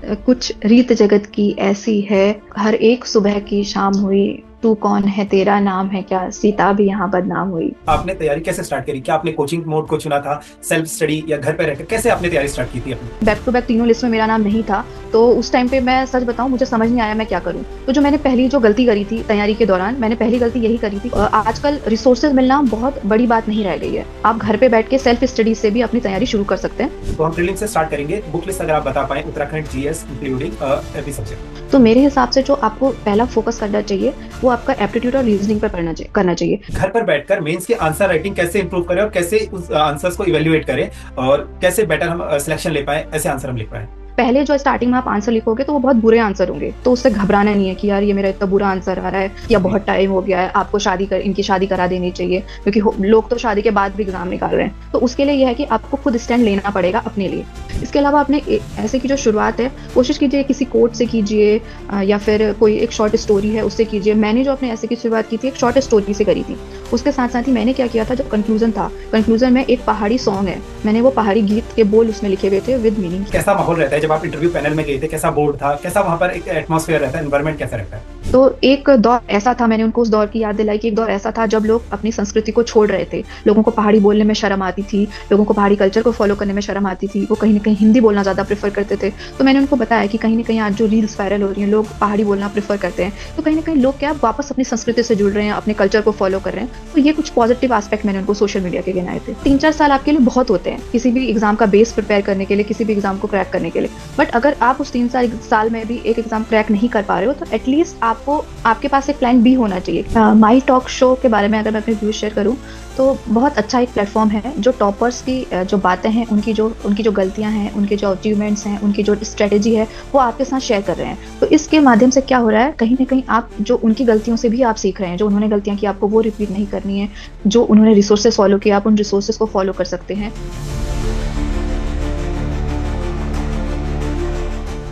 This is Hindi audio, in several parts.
कुछ रीत जगत की ऐसी है, हर एक सुबह की शाम हुई, तू कौन है तेरा नाम है क्या, सीता भी यहाँ बदनाम हुई। आपने तैयारी कैसे स्टार्ट करी? क्या आपने कोचिंग मोड को चुना था, सेल्फ स्टडी, या घर पे रहकर कैसे आपने तैयारी स्टार्ट की थी अपनी? बैक टू बैक तीनों लिस्ट में मेरा नाम नहीं था। तो उस टाइम पे मैं सच बताऊं, मुझे समझ नहीं आया मैं क्या करूं। तो जो मैंने पहली जो गलती करी थी तैयारी के दौरान, मैंने पहली गलती यही करी थी। आजकल रिसोर्सेज मिलना बहुत बड़ी बात नहीं रह गई है। आप घर पे बैठ के सेल्फ स्टडी से भी अपनी तैयारी शुरू कर सकते हैं। तो हम प्रीलिम्स से स्टार्ट करेंगे। बुक लिस्ट अगर आप बता पाए, Uttarakhand GS including every subject. तो मेरे हिसाब से जो आपको पहला फोकस करना चाहिए वो आपका एप्टीट्यूड और रीजनिंग पर करना चाहिए। घर पर बैठकर मेंस के आंसर राइटिंग कैसे इंप्रूव करें और कैसे उस आंसर्स को इवेल्युएट करें और कैसे बेटर हम सिलेक्शन ले पाए, ऐसे आंसर हम लिख पाए। पहले जो स्टार्टिंग में आप आंसर लिखोगे तो वो बहुत बुरे आंसर होंगे, तो उससे घबराना नहीं है कि यार ये मेरा इतना बुरा आंसर आ रहा है या बहुत टाइम हो गया है, आपको इनकी शादी करा देनी चाहिए, क्योंकि लोग तो शादी के बाद भी एग्जाम निकाल रहे हैं। तो उसके लिए यह है कि आपको खुद स्टैंड लेना पड़ेगा अपने लिए। इसके अलावा आपने ऐसे की जो शुरुआत है, कोशिश कीजिए किसी कोट से कीजिए, या फिर कोई एक शॉर्ट स्टोरी है उससे कीजिए। मैंने जो अपने ऐसे की शुरुआत की थी, एक शॉर्ट स्टोरी से करी थी। उसके साथ साथ ही मैंने क्या किया था, जो कंक्लूजन था, कंक्लूजन में एक पहाड़ी सॉन्ग है, मैंने वो पहाड़ी गीत के बोल उसमें लिखे हुए थे विद मीनिंग। कैसा माहौल रहता है जब आप इंटरव्यू पैनल में गए थे? कैसा बोर्ड था? कैसा वहां पर एक एटमॉस्फेयर रहता है, एनवायरनमेंट कैसा रहता है? तो एक दौर ऐसा था, मैंने उनको उस दौर की याद दिलाई कि एक दौर ऐसा था जब लोग अपनी संस्कृति को छोड़ रहे थे। लोगों को पहाड़ी बोलने में शर्म आती थी, लोगों को पहाड़ी कल्चर को फॉलो करने में शर्म आती थी, वो कहीं ना कहीं हिंदी बोलना ज्यादा प्रेफर करते थे। तो मैंने उनको बताया कि कहीं ना कहीं आज जो रील्स वायरल हो रही हैं, लोग पहाड़ी बोलना प्रेफर करते हैं, तो कहीं ना कहीं लोग क्या वापस अपनी संस्कृति से जुड़ रहे हैं, अपने कल्चर को फॉलो कर रहे हैं। तो ये कुछ पॉजिटिव एस्पेक्ट मैंने उनको सोशल मीडिया के गिनाए थे। 3-4 साल आपके लिए बहुत होते हैं किसी भी एग्जाम का बेस प्रिपेयर करने के लिए, किसी भी एग्जाम को क्रैक करने के लिए। बट अगर आप उस 3 साल में भी एक एग्जाम क्रैक नहीं कर पा रहे हो, तो एटलीस्ट आपको आपके पास एक प्लान बी होना चाहिए। माई टॉक शो के बारे में अगर मैं अपने व्यूज शेयर करूं, तो बहुत अच्छा एक प्लेटफॉर्म है जो टॉपर्स की जो बातें हैं, उनकी जो गलतियां हैं, उनके जो अचीवमेंट्स हैं, उनकी जो स्ट्रेटेजी है, वो आपके साथ शेयर कर रहे हैं। तो इसके माध्यम से क्या हो रहा है, कहीं ना कहीं आप जो उनकी गलतियों से भी आप सीख रहे हैं, जो उन्होंने गलतियां की आपको वो रिपीट नहीं करनी है, जो उन्होंने रिसोर्सेज फॉलो किया आप उन रिसोर्सेज को फॉलो कर सकते हैं।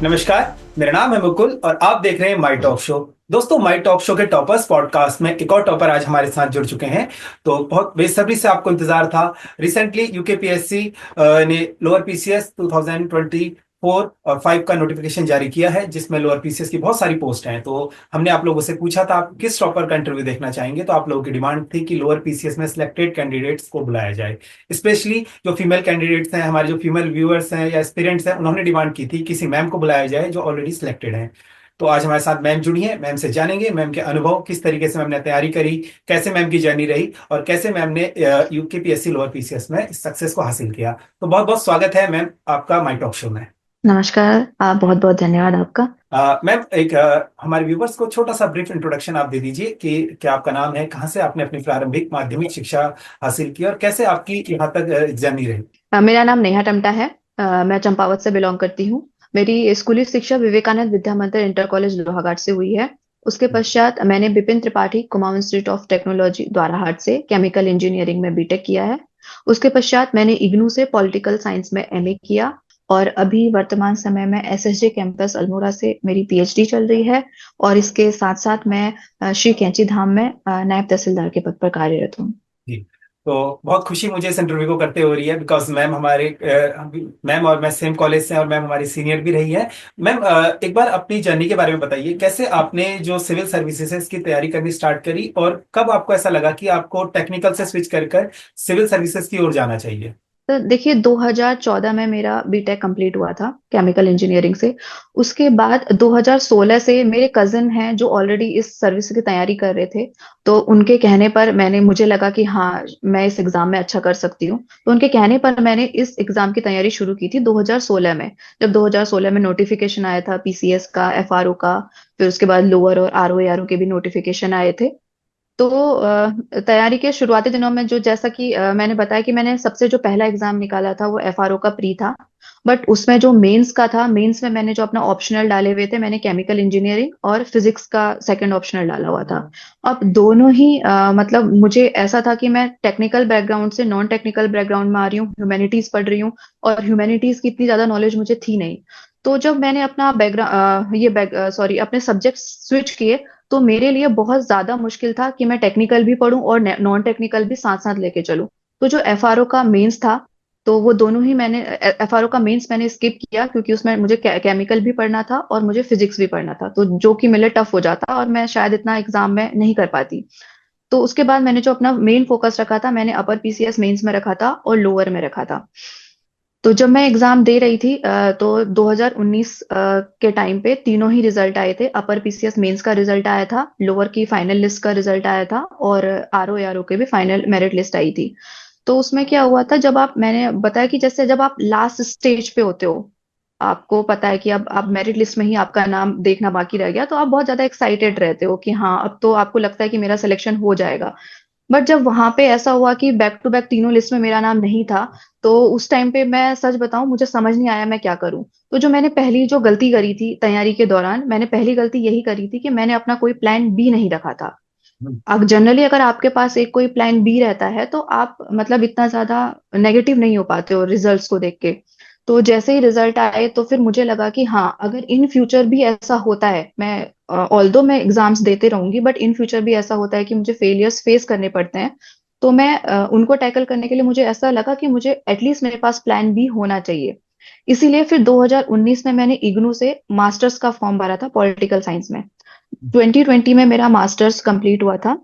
नमस्कार, मेरा नाम है मुकुल और आप देख रहे हैं माई टॉक शो। दोस्तों, माई टॉक शो के टॉपर्स पॉडकास्ट में एक और टॉपर आज हमारे साथ जुड़ चुके हैं। तो बहुत बेसब्री से आपको इंतजार था। रिसेंटली यूकेपीएससी ने लोअर पीसीएस 2024 और 5 का नोटिफिकेशन जारी किया है, जिसमें लोअर पीसीएस की बहुत सारी पोस्ट हैं। तो हमने आप लोगों से पूछा था आप किस टॉपर का इंटरव्यू देखना चाहेंगे, तो आप लोगों की डिमांड थी कि लोअर पीसीएस में सिलेक्टेड कैंडिडेट्स को बुलाया जाए। स्पेशली जो फीमेल कैंडिडेट्स हैं, हमारे जो फीमेल व्यूअर्स हैं या एस्पिरेंट्स हैं, उन्होंने डिमांड की थी किसी मैम को बुलाया जाए जो ऑलरेडी सिलेक्टेड हैं। तो आज हमारे साथ मैम जुड़ी हैं। मैम से जानेंगे मैम के अनुभव, किस तरीके से मैम ने तैयारी करी, कैसे मैम की जर्नी रही और कैसे मैम ने यूकेपीएससी लोअर पीसीएस में सक्सेस को हासिल किया। तो बहुत बहुत स्वागत है मैम आपका माई टॉक शो में। नमस्कार, आप बहुत बहुत धन्यवाद आपका। मैम, एक हमारे व्यूवर्स को छोटा सा ब्रीफ इंट्रोडक्शन आप दे दीजिए कि क्या आपका नाम है, कहाँ से आपने अपनी प्रारंभिक माध्यमिक शिक्षा हासिल की और कैसे आपकी यहाँ तक जर्नी रही। मेरा नाम नेहा टमटा है। मैं चंपावत से बिलोंग करती हूँ। मेरी स्कूली शिक्षा विवेकानंद विद्या मंदिर इंटर कॉलेज लोहाघाट से हुई है। उसके पश्चात मैंने Bipin Tripathi Kumaon institute of technology Dwarahat से केमिकल इंजीनियरिंग में बीटेक किया है। उसके पश्चात मैंने इग्नू से पॉलिटिकल साइंस में एमए किया, और अभी वर्तमान समय में एसएसजे कैंपस अल्मोड़ा से मेरी पीएचडी चल रही है। और इसके साथ साथ मैं श्री कैंची धाम में नायब तहसीलदार के पद पर कार्यरत हूँ। जी। तो बहुत खुशी मुझे इस इंटरव्यू को करते हो रही है, बिकॉज मैम हमारे मैम और मैं सेम कॉलेज से, और मैम हमारी सीनियर भी रही है। मैम, एक बार अपनी जर्नी के बारे में बताइए, कैसे आपने जो सिविल सर्विसेज की तैयारी करनी स्टार्ट करी और कब आपको ऐसा लगा कि आपको टेक्निकल से स्विच कर कर सिविल सर्विसेज की ओर जाना चाहिए? तो देखिए, 2014 में मेरा बीटेक कंप्लीट हुआ था केमिकल इंजीनियरिंग से। उसके बाद 2016 से मेरे कजिन हैं जो ऑलरेडी इस सर्विस की तैयारी कर रहे थे, तो उनके कहने पर मुझे लगा कि हाँ, मैं इस एग्जाम में अच्छा कर सकती हूँ। तो उनके कहने पर मैंने इस एग्जाम की तैयारी शुरू की थी 2016 में। जब 2016 में नोटिफिकेशन आया था पीसीएस का, एफआरओ का, फिर उसके बाद लोअर और आरओ आरओ के भी नोटिफिकेशन आए थे। तो तैयारी के शुरुआती दिनों में जो, जैसा कि मैंने बताया कि मैंने सबसे जो पहला एग्जाम निकाला था वो एफआरओ का प्री था। बट उसमें जो मेंस का था, मेंस में मैंने जो अपना ऑप्शनल डाले हुए थे, मैंने केमिकल इंजीनियरिंग और फिजिक्स का सेकंड ऑप्शनल डाला हुआ था। अब दोनों ही मतलब मुझे ऐसा था कि मैं टेक्निकल बैकग्राउंड से नॉन टेक्निकल बैकग्राउंड में आ रही हूँ, ह्यूमैनिटीज पढ़ रही हूँ, और ह्यूमैनिटीज की इतनी ज्यादा नॉलेज मुझे थी नहीं। तो जब मैंने अपना बैकग्राउंड अपने सब्जेक्ट स्विच किए, तो मेरे लिए बहुत ज्यादा मुश्किल था कि मैं टेक्निकल भी पढूं और नॉन टेक्निकल भी साथ साथ लेके चलूं। तो जो एफआरओ का मेंस था, तो वो दोनों ही मैंने, एफआरओ का मेंस मैंने स्किप किया क्योंकि उसमें मुझे केमिकल भी पढ़ना था और मुझे फिजिक्स भी पढ़ना था, तो जो कि मेरे लिए टफ हो जाता और मैं शायद इतना एग्जाम में नहीं कर पाती। तो उसके बाद मैंने जो अपना मेन फोकस रखा था, मैंने अपर पीसीएस मेंस में रखा था और लोअर में रखा था। तो जब मैं एग्जाम दे रही थी तो 2019 के टाइम पे तीनों ही रिजल्ट आए थे। अपर पीसीएस मेंस का रिजल्ट आया था, लोअर की फाइनल लिस्ट का रिजल्ट आया था, और आरओ एआरओ के भी फाइनल मेरिट लिस्ट आई थी। तो उसमें क्या हुआ था, जब आप, मैंने बताया कि जैसे जब आप लास्ट स्टेज पे होते हो, आपको पता है कि अब आप मेरिट लिस्ट में ही आपका नाम देखना बाकी रह गया, तो आप बहुत ज्यादा एक्साइटेड रहते हो कि हाँ अब तो आपको लगता है कि मेरा सिलेक्शन हो जाएगा। बट जब वहां पे ऐसा हुआ कि बैक टू बैक तीनों लिस्ट में मेरा नाम नहीं था, तो उस टाइम पे मैं सच बताऊं, मुझे समझ नहीं आया मैं क्या करूं। तो जो मैंने पहली जो गलती करी थी तैयारी के दौरान, मैंने पहली गलती यही करी थी कि मैंने अपना कोई प्लान बी नहीं रखा था। हम्म। अब जनरली अगर आपके पास एक कोई प्लान बी रहता है तो आप मतलब इतना ज्यादा नेगेटिव नहीं हो पाते हो रिजल्ट्स को देख के। तो जैसे ही रिजल्ट आए तो फिर मुझे लगा कि हाँ, अगर इन फ्यूचर भी ऐसा होता है, मैं ऑल्दो मैं एग्जाम्स देते रहूंगी, बट इन फ्यूचर भी ऐसा होता है कि मुझे फेलियर्स फेस करने पड़ते हैं, तो मैं उनको टैकल करने के लिए मुझे ऐसा लगा कि मुझे एटलीस्ट मेरे पास प्लान बी होना चाहिए। इसीलिए फिर 2019 में मैंने इग्नू से मास्टर्स का फॉर्म भरा था पॉलिटिकल साइंस में। 2020 में मेरा मास्टर्स कंप्लीट हुआ था,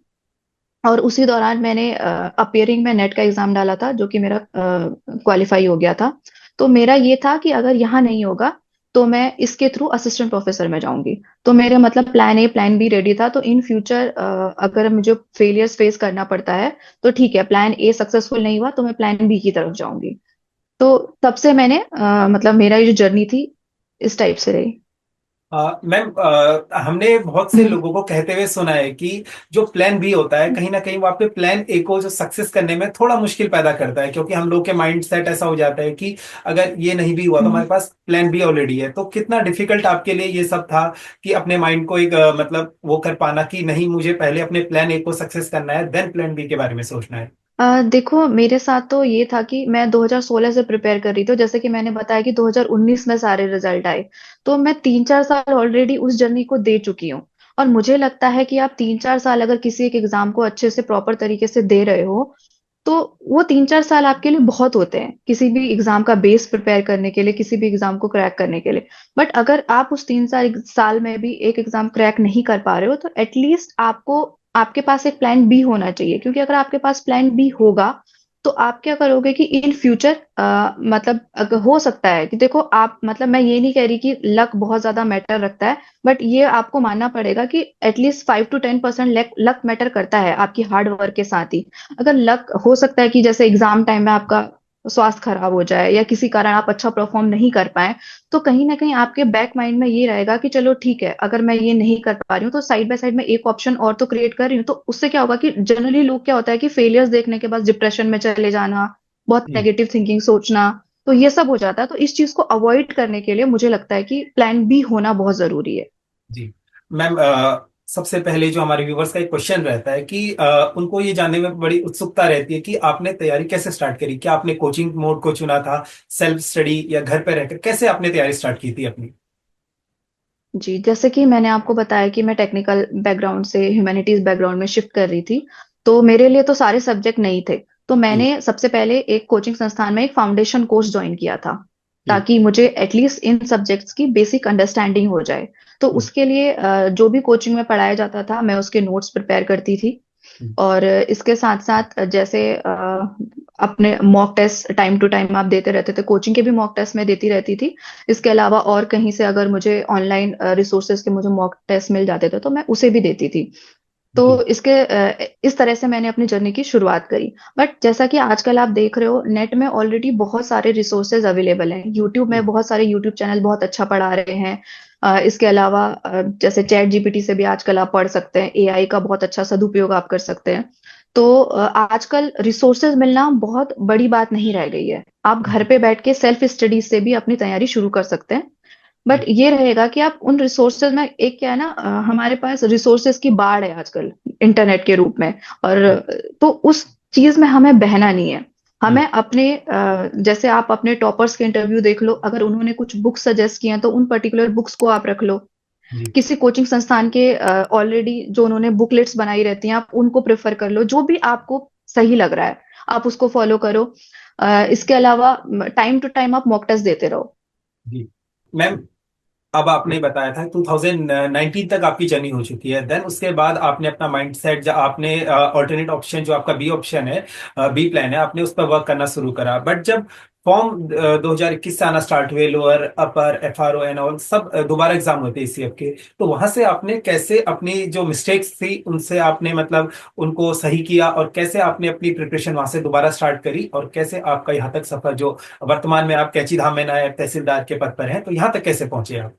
और उसी दौरान मैंने अपियरिंग में नेट का एग्जाम डाला था, जो कि मेरा क्वालिफाई हो गया था। तो मेरा ये था कि अगर यहाँ नहीं होगा तो मैं इसके थ्रू असिस्टेंट प्रोफेसर में जाऊंगी। तो मेरे मतलब plan A plan be ready था, तो इन फ्यूचर अगर मुझे फेलियर्स फेस करना पड़ता है तो ठीक है, प्लान ए सक्सेसफुल नहीं हुआ तो मैं प्लान बी की तरफ जाऊंगी। तो तब से मैंने मतलब मेरा ये जो जर्नी थी इस टाइप से रही। मैम, हमने बहुत से हम्म। लोगों को कहते हुए सुना है कि जो प्लान बी होता है कहीं ना कहीं वो आपके प्लान ए को जो सक्सेस करने में थोड़ा मुश्किल पैदा करता है, क्योंकि हम लोग के माइंड सेट ऐसा हो जाता है कि अगर ये नहीं भी हुआ तो हम्म। हमारे पास प्लान बी ऑलरेडी है। तो कितना डिफिकल्ट आपके लिए ये सब था कि अपने माइंड को एक मतलब वो कर पाना कि नहीं, मुझे पहले अपने प्लान ए को सक्सेस करना है, देन प्लान बी के बारे में सोचना है। देखो मेरे साथ तो ये था कि मैं 2016 से प्रिपेयर कर रही थी, जैसे कि मैंने बताया कि 2019 में सारे रिजल्ट आए। तो मैं 3-4 साल ऑलरेडी उस जर्नी को दे चुकी हूँ। और मुझे लगता है कि आप 3-4 साल अगर किसी एक एग्जाम को अच्छे से प्रॉपर तरीके से दे रहे हो, तो वो 3-4 साल आपके लिए बहुत होते हैं किसी भी एग्जाम का बेस प्रिपेयर करने के लिए, किसी भी एग्जाम को क्रैक करने के लिए। बट अगर आप उस 3 साल में भी एक एग्जाम क्रैक नहीं कर पा रहे हो, तो एटलीस्ट आपको, आपके पास एक प्लान बी होना चाहिए। क्योंकि अगर आपके पास प्लान बी होगा तो आप क्या करोगे कि इन फ्यूचर मतलब अगर हो सकता है कि, देखो आप, मतलब मैं ये नहीं कह रही कि लक बहुत ज्यादा मैटर रखता है, बट ये आपको मानना पड़ेगा कि at least 5 to 10% luck luck matter करता है आपकी हार्ड वर्क के साथ ही। अगर लक, हो सकता है कि जैसे एग्जाम टाइम में आपका स्वास्थ्य खराब हो जाए या किसी कारण आप अच्छा परफॉर्म नहीं कर पाए, तो कहीं ना कहीं आपके बैक माइंड में ये रहेगा कि चलो ठीक है, अगर मैं ये नहीं कर पा रही हूँ तो साइड बाय साइड में एक ऑप्शन और तो क्रिएट कर रही हूँ। तो उससे क्या होगा कि जनरली लोग, क्या होता है कि फेलियर्स देखने के बाद डिप्रेशन में चले जाना, बहुत जी। नेगेटिव थिंकिंग सोचना, तो ये सब हो जाता है। तो इस चीज को अवॉइड करने के लिए मुझे लगता है कि प्लान बी होना बहुत जरूरी है। जी मैम, सबसे पहले जो हमारे व्यूवर्स का एक क्वेश्चन रहता है कि उनको ये जानने में बड़ी उत्सुकता रहती है कि आपने तैयारी कैसे स्टार्ट करी। क्या आपने कोचिंग मोड को चुना था, सेल्फ स्टडी, या घर पे रहकर कैसे आपने तैयारी स्टार्ट की थी अपनी? जी, जैसे कि मैंने आपको बताया कि मैं टेक्निकल बैकग्राउंड से ह्यूमैनिटीज बैकग्राउंड में शिफ्ट कर रही थी, तो मेरे लिए तो सारे सब्जेक्ट नहीं थे। तो मैंने जी। सबसे पहले एक कोचिंग संस्थान में एक फाउंडेशन कोर्स ज्वाइन किया था, जी। ताकि मुझे एटलीस्ट इन सब्जेक्ट्स की बेसिक अंडरस्टैंडिंग हो जाए। तो जी। उसके लिए जो भी कोचिंग में पढ़ाया जाता था मैं उसके नोट्स प्रिपेयर करती थी। और इसके साथ साथ जैसे अपने mock test time to time आप देते रहते थे, कोचिंग के भी मॉक टेस्ट मैं देती रहती थी। इसके अलावा और कहीं से अगर मुझे ऑनलाइन रिसोर्सेज के मुझे मॉक टेस्ट मिल जाते थे तो मैं उसे भी देती थी। तो जी। इस तरह से मैंने अपनी जर्नी की शुरुआत करी। बट जैसा कि आजकल आप देख रहे हो, नेट में ऑलरेडी बहुत सारे रिसोर्सेज अवेलेबल हैं, यूट्यूब में जी। बहुत सारे यूट्यूब चैनल बहुत अच्छा पढ़ा रहे हैं। इसके अलावा जैसे चैट जीपीटी से भी आजकल आप पढ़ सकते हैं, एआई का बहुत अच्छा सदुपयोग आप कर सकते हैं। तो आजकल रिसोर्सेज मिलना बहुत बड़ी बात नहीं रह गई है, आप घर पे बैठ के सेल्फ स्टडी से भी अपनी तैयारी शुरू कर सकते हैं। बट ये रहेगा कि आप उन रिसोर्सेज में, एक क्या है ना, हमारे पास रिसोर्सेज की बाढ़ है आजकल इंटरनेट के रूप में। और तो उस चीज में हमें बहना नहीं है। जी। हमें अपने जैसे आप अपने टॉपर्स के इंटरव्यू देख लो, अगर उन्होंने कुछ बुक्स सजेस्ट किए हैं तो उन पर्टिकुलर बुक्स को आप रख लो। जी। किसी कोचिंग संस्थान के ऑलरेडी जो उन्होंने बुकलेट्स बनाई रहती हैं, आप उनको प्रेफर कर लो, जो भी आपको सही लग रहा है आप उसको फॉलो करो। इसके अलावा टाइम टू टाइम आप मॉक टेस्ट देते रहो। जी मैम, अब आपने बताया था 2019 तक आपकी जर्नी हो चुकी है, देन उसके बाद आपने अपना माइंड सेट, जो आपने ऑल्टरनेट ऑप्शन जो आपका बी ऑप्शन है, बी प्लान है, आपने उस पर वर्क करना शुरू करा। बट जब फॉर्म 2021 से आना स्टार्ट हुए, lower upper FRO and all सब दोबारा एग्जाम होते हैं CF के, तो वहां से आपने कैसे अपनी जो मिस्टेक्स थी उनसे आपने मतलब उनको सही किया, और कैसे आपने अपनी प्रिपरेशन वहां से दोबारा स्टार्ट करी, और कैसे आपका यहाँ तक सफर जो वर्तमान में आप कैची धाम में नायब तहसीलदार के पद पर हैं, तो यहाँ तक कैसे पहुंचे आप?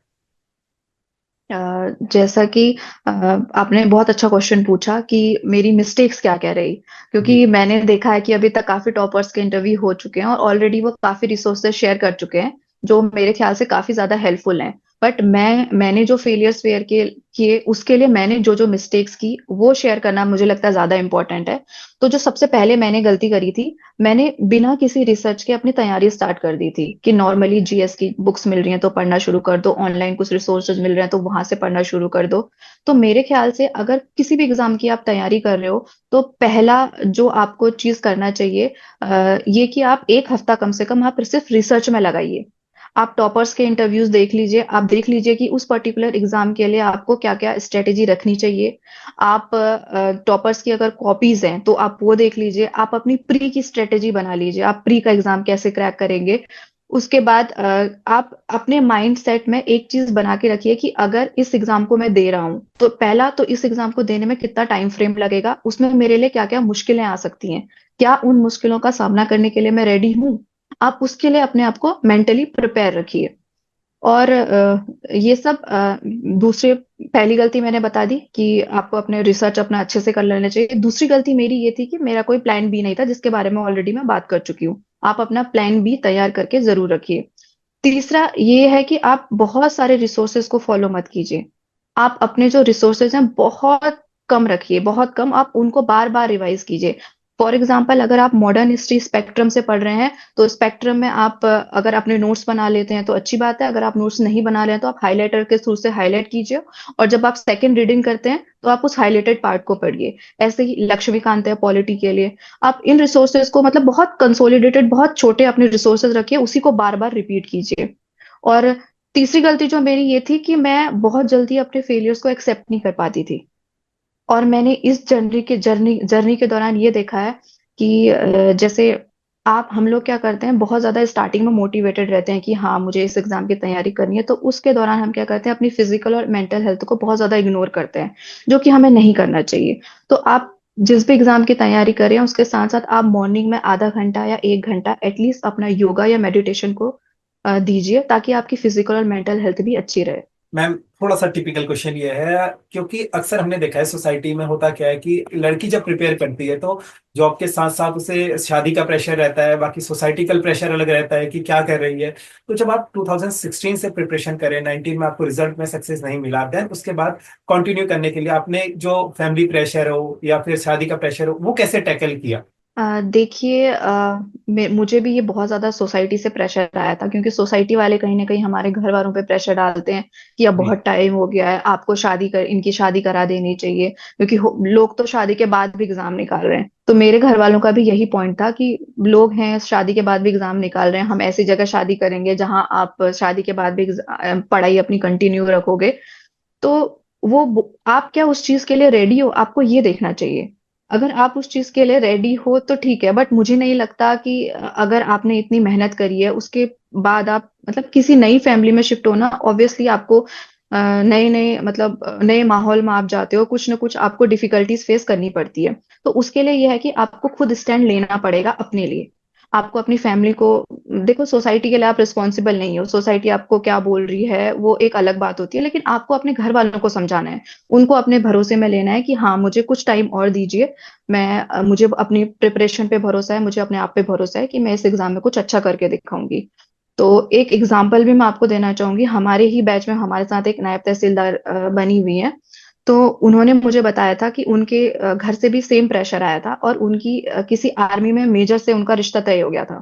जैसा कि आपने बहुत अच्छा क्वेश्चन पूछा कि मेरी मिस्टेक्स क्या कह रही, जी। क्योंकि मैंने देखा है कि अभी तक काफी टॉपर्स के इंटरव्यू हो चुके हैं और ऑलरेडी वो काफी रिसोर्सेज शेयर कर चुके हैं जो मेरे ख्याल से काफी ज्यादा हेल्पफुल हैं। बट मैंने जो फेलियर्स फेयर किए उसके लिए मैंने जो जो मिस्टेक्स की वो शेयर करना मुझे लगता है ज्यादा इंपॉर्टेंट है। तो जो सबसे पहले मैंने गलती करी थी, मैंने बिना किसी रिसर्च के अपनी तैयारी स्टार्ट कर दी थी कि नॉर्मली GS की बुक्स मिल रही हैं तो पढ़ना शुरू कर दो, ऑनलाइन कुछ रिसोर्सेज मिल रहे हैं तो वहां से पढ़ना शुरू कर दो। तो मेरे ख्याल से अगर किसी भी एग्जाम की आप तैयारी कर रहे हो तो पहला जो आपको चीज करना चाहिए ये कि आप एक हफ्ता कम से कम आप सिर्फ रिसर्च में लगाइए। आप टॉपर्स के इंटरव्यूज देख लीजिए, आप देख लीजिए कि उस पर्टिकुलर एग्जाम के लिए आपको क्या क्या स्ट्रेटेजी रखनी चाहिए। आप टॉपर्स की अगर कॉपीज हैं तो आप वो देख लीजिए, आप अपनी प्री की स्ट्रेटेजी बना लीजिए, आप प्री का एग्जाम कैसे क्रैक करेंगे। उसके बाद आप अपने माइंड सेट में एक चीज बना के रखिए कि अगर इस एग्जाम को मैं दे रहा हूं तो पहला तो इस एग्जाम को देने में कितना टाइम फ्रेम लगेगा, उसमें मेरे लिए क्या क्या मुश्किलें आ सकती हैं, क्या उन मुश्किलों का सामना करने के लिए मैं रेडी हूं। आप उसके लिए अपने आप को मेंटली प्रिपेयर रखिए। और ये सब दूसरे पहली गलती मैंने बता दी कि आपको अपने रिसर्च अपना अच्छे से कर लेना चाहिए। दूसरी गलती मेरी ये थी कि मेरा कोई प्लान बी नहीं था, जिसके बारे में ऑलरेडी मैं बात कर चुकी हूँ। आप अपना प्लान बी तैयार करके जरूर रखिए। तीसरा ये है कि आप बहुत सारे रिसोर्सेज को फॉलो मत कीजिए। आप अपने जो रिसोर्सेज हैं बहुत कम रखिए, बहुत कम, आप उनको बार बार रिवाइज कीजिए। फॉर एग्जाम्पल अगर आप मॉडर्न हिस्ट्री स्पेक्ट्रम से पढ़ रहे हैं तो स्पेक्ट्रम में आप अगर अपने नोट्स बना लेते हैं तो अच्छी बात है, अगर आप नोट्स नहीं बना रहे हैं तो आप हाईलाइटर के थ्रू से हाईलाइट कीजिए। और जब आप सेकंड रीडिंग करते हैं तो आप उस हाईलाइटेड पार्ट को पढ़िए। ऐसे ही लक्ष्मीकांत है पॉलिटी के लिए, आप इन रिसोर्सेज को मतलब बहुत कंसोलिडेटेड, बहुत छोटे अपने रिसोर्सेज रखिए, उसी को बार बार रिपीट कीजिए। और तीसरी गलती जो मेरी ये थी कि मैं बहुत जल्दी अपने फेलियर्स को एक्सेप्ट नहीं कर पाती थी। और मैंने इस जर्नी जर्नी के दौरान ये देखा है कि जैसे आप हम लोग क्या करते हैं, बहुत ज्यादा स्टार्टिंग में मोटिवेटेड रहते हैं कि हाँ मुझे इस एग्जाम की तैयारी करनी है, तो उसके दौरान हम क्या करते हैं, अपनी फिजिकल और मेंटल हेल्थ को बहुत ज्यादा इग्नोर करते हैं, जो कि हमें नहीं करना चाहिए। तो आप जिस भी एग्जाम की तैयारी करें उसके साथ साथ आप मॉर्निंग में आधा घंटा या 1 घंटा एटलीस्ट अपना योगा या मेडिटेशन को दीजिए, ताकि आपकी फिजिकल और मेंटल हेल्थ भी अच्छी रहे। मैम, थोड़ा सा टिपिकल क्वेश्चन ये है, क्योंकि अक्सर हमने देखा है सोसाइटी में होता क्या है कि लड़की जब प्रिपेयर करती है तो जॉब के साथ साथ उसे शादी का प्रेशर रहता है, बाकी सोसाइटिकल प्रेशर अलग रहता है कि क्या कर रही है। तो जब आप 2016 से प्रिपरेशन करें, 19 में आपको रिजल्ट में सक्सेस नहीं मिला, देन उसके बाद कंटिन्यू करने के लिए आपने जो फैमिली प्रेशर हो या फिर शादी का प्रेशर हो, वो कैसे टैकल किया? देखिए मुझे भी ये बहुत ज्यादा सोसाइटी से प्रेशर आया था, क्योंकि सोसाइटी वाले कहीं ना कहीं हमारे घर वालों पे प्रेशर डालते हैं कि अब जी। बहुत टाइम हो गया है, आपको इनकी शादी करा देनी चाहिए, क्योंकि लोग तो शादी के बाद भी एग्जाम निकाल रहे हैं। तो मेरे घर वालों का भी यही पॉइंट था कि लोग हैं शादी के बाद भी एग्जाम निकाल रहे हैं, हम ऐसी जगह शादी करेंगे जहां आप शादी के बाद भी पढ़ाई अपनी कंटिन्यू रखोगे। तो आप क्या उस चीज के लिए रेडी हो, आपको ये देखना चाहिए। अगर आप उस चीज के लिए रेडी हो तो ठीक है, बट मुझे नहीं लगता कि अगर आपने इतनी मेहनत करी है उसके बाद आप मतलब किसी नई फैमिली में शिफ्ट होना, ऑब्वियसली आपको नए नए मतलब नए माहौल में आप जाते हो, कुछ ना कुछ आपको डिफिकल्टीज फेस करनी पड़ती है। तो उसके लिए यह है कि आपको खुद स्टैंड लेना पड़ेगा अपने लिए। आपको अपनी फैमिली को देखो, सोसाइटी के लिए आप रिस्पॉन्सिबल नहीं हो, सोसाइटी आपको क्या बोल रही है वो एक अलग बात होती है, लेकिन आपको अपने घर वालों को समझाना है, उनको अपने भरोसे में लेना है कि हाँ मुझे कुछ टाइम और दीजिए। मुझे अपनी प्रिपरेशन पे भरोसा है, मुझे अपने आप पे भरोसा है कि मैं इस एग्जाम में कुछ अच्छा करके दिखाऊंगी। तो एक एग्जाम्पल भी मैं आपको देना चाहूंगी, हमारे ही बैच में हमारे साथ एक नायब तहसीलदार बनी हुई है। तो उन्होंने मुझे बताया था कि उनके घर से भी सेम प्रेशर आया था और उनकी किसी आर्मी में मेजर से उनका रिश्ता तय हो गया था।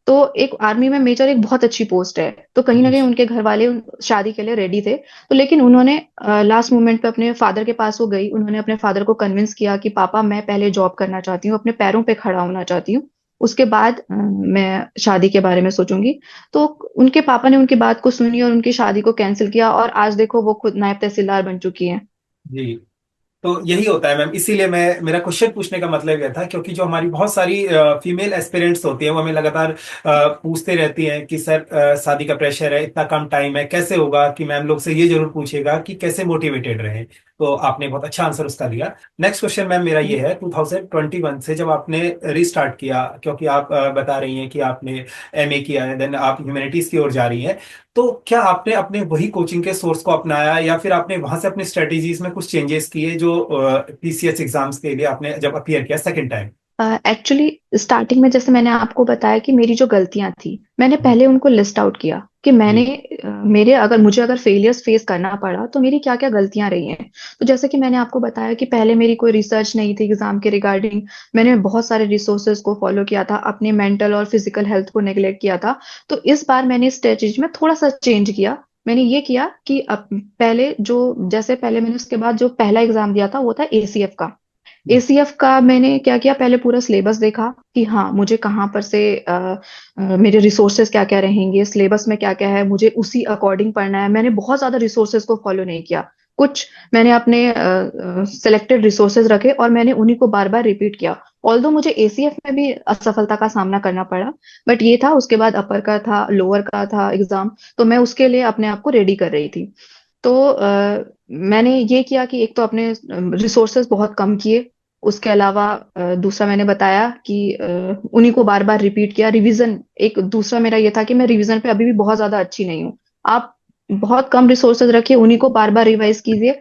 तो एक आर्मी में मेजर एक बहुत अच्छी पोस्ट है, तो कहीं ना जी। कहीं उनके घर वाले शादी के लिए रेडी थे। तो लेकिन उन्होंने लास्ट मोमेंट पे अपने फादर के पास वो गई, उन्होंने अपने फादर को कन्विंस किया कि पापा मैं पहले जॉब करना चाहती हूँ, अपने पैरों पे खड़ा होना चाहती हूँ। उसके बाद मैं शादी के बारे में सोचूंगी। तो उनके पापा ने उनकी बात को सुनी और उनकी शादी को कैंसिल किया, और आज देखो वो खुद नायब तहसीलदार बन चुकी हैं। जी। तो यही होता है मैम, इसीलिए मैं मेरा क्वेश्चन पूछने का मतलब यह था, क्योंकि जो हमारी बहुत सारी फीमेल एस्पिरेंट्स होती हैं वो हमें लगातार पूछते रहती हैं कि सर शादी का प्रेशर है, इतना कम टाइम है, कैसे होगा, कि मैम लोग से ये जरूर पूछेगा कि कैसे मोटिवेटेड रहे। तो आपने बहुत अच्छा आंसर उसका दिया। नेक्स्ट क्वेश्चन मैम मेरा ये है, 2021 से जब आपने रिस्टार्ट किया, क्योंकि आप बता रही हैं कि आपने एमए किया है, देन आप ह्यूमैनिटीज की ओर जा रही हैं, तो क्या आपने अपने वही कोचिंग के सोर्स को अपनाया, या फिर आपने वहां से अपनी स्ट्रेटेजीज में कुछ चेंजेस किए जो पीसीएस एग्जाम्स के लिए आपने जब अपियर किया सेकंड टाइम? एक्चुअली स्टार्टिंग में जैसे मैंने आपको बताया कि मेरी जो गलतियां थी, मैंने पहले उनको लिस्ट आउट किया कि मैंने जी। मेरे अगर मुझे अगर फेलियर्स फेस करना पड़ा तो मेरी क्या क्या गलतियां रही हैं। तो जैसे कि मैंने आपको बताया कि पहले मेरी कोई रिसर्च नहीं थी एग्जाम के रिगार्डिंग। मैंने बहुत सारे रिसोर्सेज को फॉलो किया था, अपने मेंटल और फिजिकल हेल्थ को नेग्लेक्ट किया था। तो इस बार मैंने इस स्ट्रेटेजी में थोड़ा सा चेंज किया। मैंने ये किया कि अब पहले जो जैसे पहले मैंने उसके बाद जो पहला एग्जाम दिया था वो था एसीएफ का। एसीएफ का मैंने क्या किया, पहले पूरा सिलेबस देखा कि हाँ मुझे कहाँ पर से मेरे रिसोर्सेज क्या क्या रहेंगे, सिलेबस में क्या क्या है, मुझे उसी अकॉर्डिंग पढ़ना है। मैंने बहुत ज्यादा रिसोर्सेज को फॉलो नहीं किया। कुछ मैंने अपने सिलेक्टेड रिसोर्सेज रखे और मैंने उन्हीं को बार बार रिपीट किया। ऑल्दो मुझे एसीएफ में भी असफलता का सामना करना पड़ा, बट ये था उसके बाद अपर का था, लोअर का था एग्जाम। तो मैं उसके लिए अपने आप को रेडी कर रही थी। तो मैंने ये किया कि एक तो अपने रिसोर्सेज बहुत कम किए। उसके अलावा दूसरा मैंने बताया कि उन्हीं को बार बार रिपीट किया। रिवीजन एक दूसरा मेरा ये था कि मैं रिवीजन पे अभी भी बहुत ज्यादा अच्छी नहीं हूँ। आप बहुत कम रिसोर्सेज रखिए, उन्हीं को बार बार रिवाइज कीजिए।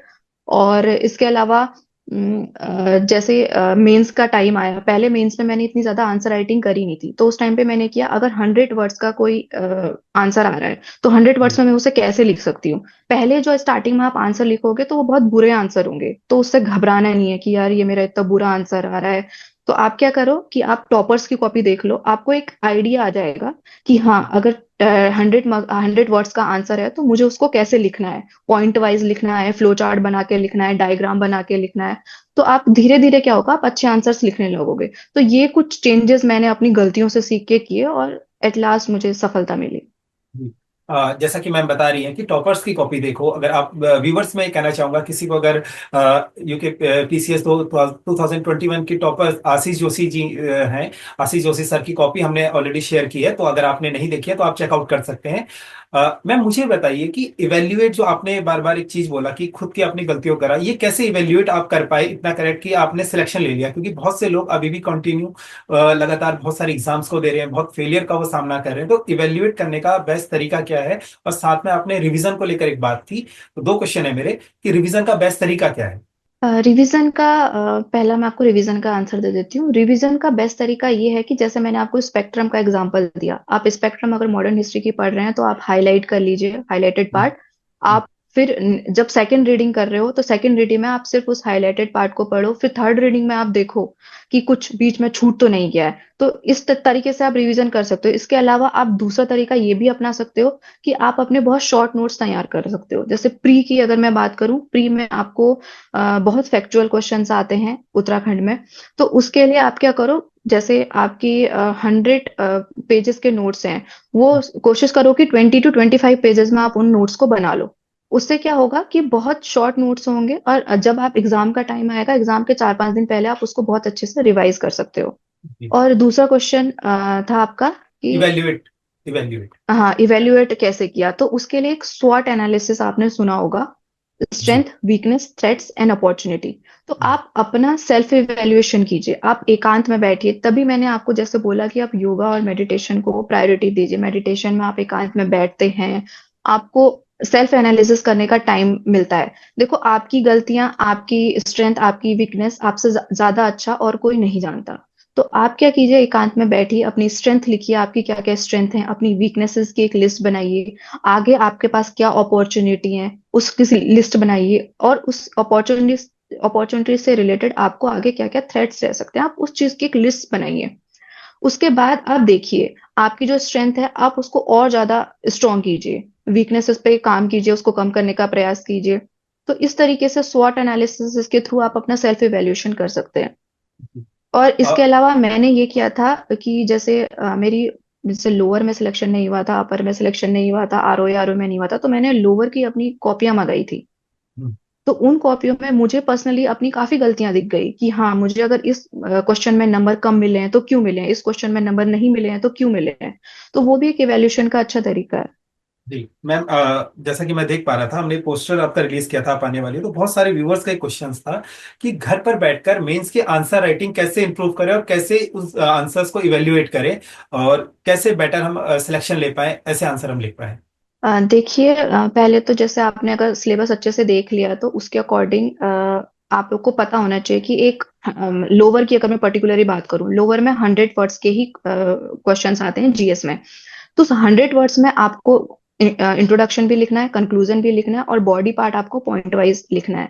और इसके अलावा जैसे मेंस का टाइम आया, पहले मेंस में मैंने इतनी ज्यादा आंसर राइटिंग करी नहीं थी, तो उस टाइम पे मैंने किया अगर 100 वर्ड्स का कोई आंसर आ रहा है तो 100 वर्ड्स में मैं उसे कैसे लिख सकती हूँ। पहले जो स्टार्टिंग में आप आंसर लिखोगे तो वो बहुत बुरे आंसर होंगे, तो उससे घबराना नहीं है कि यार ये मेरा इतना बुरा आंसर आ रहा है। तो आप क्या करो कि आप टॉपर्स की कॉपी देख लो, आपको एक आइडिया आ जाएगा कि हाँ अगर 100 वर्ड्स का आंसर है तो मुझे उसको कैसे लिखना है। पॉइंट वाइज लिखना है, फ्लो चार्ट बना के लिखना है, डायग्राम बना के लिखना है। तो आप धीरे धीरे क्या होगा, आप अच्छे आंसर्स लिखने लगोगे। तो ये कुछ चेंजेस मैंने अपनी गलतियों से सीख के किए और एट लास्ट मुझे सफलता मिली। जी। जैसा कि मैम बता रही हैं कि टॉपर्स की कॉपी देखो, अगर आप व्यूवर्स में कहना चाहूंगा किसी को, अगर यूके पीसीएस 2021 की टॉपर आशीष जोशी जी हैं, आशीष जोशी सर की कॉपी हमने ऑलरेडी शेयर की है, तो अगर आपने नहीं देखी है तो आप चेकआउट कर सकते हैं। मैम मुझे बताइए कि इवेल्युएट, जो आपने बार बार एक चीज बोला कि खुद की अपनी गलतियों करा, ये कैसे इवेल्युएट आप कर पाए इतना करेक्ट कि आपने सिलेक्शन ले लिया? क्योंकि बहुत से लोग अभी भी कंटिन्यू लगातार बहुत सारे एग्जाम्स को दे रहे हैं, बहुत फेलियर का वो सामना कर रहे हैं। तो इवेल्युएट करने का बेस्ट तरीका क्या है? और साथ में आपने रिवीजन को लेकर एक बात थी, तो दो क्वेश्चन है मेरे कि रिवीजन का बेस्ट तरीका क्या है? रिवीजन का पहला मैं आपको रिवीजन का आंसर दे देती हूँ। रिवीजन का बेस्ट तरीका ये है कि जैसे मैंने आपको स्पेक्ट्रम का एग्जांपल दिया, आप स्पेक्ट्रम अगर मॉडर्न हिस्ट्री की पढ़ रहे हैं तो आप हाईलाइट कर लीजिए हाईलाइटेड पार्ट। आप फिर जब सेकंड रीडिंग कर रहे हो तो सेकंड रीडिंग में आप सिर्फ उस हाईलाइटेड पार्ट को पढ़ो, फिर थर्ड रीडिंग में आप देखो कि कुछ बीच में छूट तो नहीं गया है। तो इस तरीके से आप रिवीजन कर सकते हो। इसके अलावा आप दूसरा तरीका ये भी अपना सकते हो कि आप अपने बहुत शॉर्ट नोट्स तैयार कर सकते हो। जैसे प्री की अगर मैं बात करूं, प्री में आपको बहुत फैक्चुअल क्वेश्चंस आते हैं उत्तराखंड में। तो उसके लिए आप क्या करो, जैसे आपकी 100 पेजेस के नोट्स हैं, वो कोशिश करो कि 20 to 25 पेजेस में आप उन नोट्स को बना लो। उससे क्या होगा कि बहुत शॉर्ट नोट्स होंगे और जब आप एग्जाम का टाइम आएगा, एग्जाम के 4-5 दिन पहले आप उसको बहुत अच्छे से रिवाइज कर सकते हो। और दूसरा क्वेश्चन था आपका कि इवेल्युएट, इवेल्युएट। हाँ इवेल्युएट कैसे किया, तो उसके लिए एक स्वॉट एनालिसिस आपने सुना होगा, स्ट्रेंथ, जी। Weakness, threats and opportunity. तो आप अपना सेल्फ इवेल्युएशन कीजिए, आप एकांत में बैठिए। तभी मैंने आपको जैसे बोला कि आप योगा और मेडिटेशन को प्रायोरिटी दीजिए। मेडिटेशन में आप एकांत में बैठते हैं, आपको सेल्फ एनालिसिस करने का टाइम मिलता है। देखो आपकी गलतियां, आपकी स्ट्रेंथ, आपकी वीकनेस आपसे ज्यादा अच्छा और कोई नहीं जानता। तो आप क्या कीजिए, एकांत में बैठिए, अपनी स्ट्रेंथ लिखिए, आपकी क्या क्या स्ट्रेंथ है, अपनी वीकनेसेस की एक लिस्ट बनाइए। आगे आपके पास क्या अपॉर्चुनिटी है उसकी लिस्ट बनाइए, और उस अपॉर्चुनिटी से रिलेटेड आपको आगे क्या क्या थ्रेट्स रह सकते हैं, आप उस चीज की एक लिस्ट बनाइए। उसके बाद आप देखिए आपकी जो स्ट्रेंथ है आप उसको और ज्यादा स्ट्रॉन्ग कीजिए, वीकनेसेस पे काम कीजिए, उसको कम करने का प्रयास कीजिए। तो इस तरीके से स्वॉट एनालिसिस के थ्रू आप अपना सेल्फ इवेल्युएशन कर सकते हैं। और इसके अ, अलावा मैंने ये किया था कि जैसे मेरी जैसे लोअर में सिलेक्शन नहीं हुआ था, अपर में सिलेक्शन नहीं हुआ था, आरओ में नहीं हुआ था, तो मैंने लोअर की अपनी कॉपियां मंगाई थी। तो उन कॉपियों में मुझे पर्सनली अपनी काफी गलतियां दिख गई कि हाँ, मुझे अगर इस क्वेश्चन में नंबर कम मिले हैं तो क्यों मिले हैं, इस क्वेश्चन में नंबर नहीं मिले हैं तो क्यों मिले हैं। तो वो भी एक इवेल्यूशन का अच्छा तरीका है। जी मैम, जैसा कि मैं देख पा रहा था, हमने पोस्टर आपका रिलीज किया था आप आने वाली, तो बहुत सारे व्यूअर्स का एक क्वेश्चन था कि घर पर बैठकर मेंस की आंसर राइटिंग कैसे इंप्रूव करें और कैसे उस आंसर्स को इवेल्युएट करें और कैसे बेटर हम सिलेक्शन ले पाए, ऐसे आंसर हम लिख पाए। देखिए, पहले तो जैसे आपने अगर सिलेबस अच्छे से देख लिया तो उसके अकॉर्डिंग आपको पता होना चाहिए कि एक लोअर की अगर मैं पर्टिकुलरली बात करूं, लोअर में 100 वर्ड्स के ही क्वेश्चंस आते हैं जीएस में। तो 100 वर्ड्स में आपको इंट्रोडक्शन भी लिखना है, कंक्लूजन भी लिखना है, और बॉडी पार्ट आपको पॉइंट वाइज लिखना है।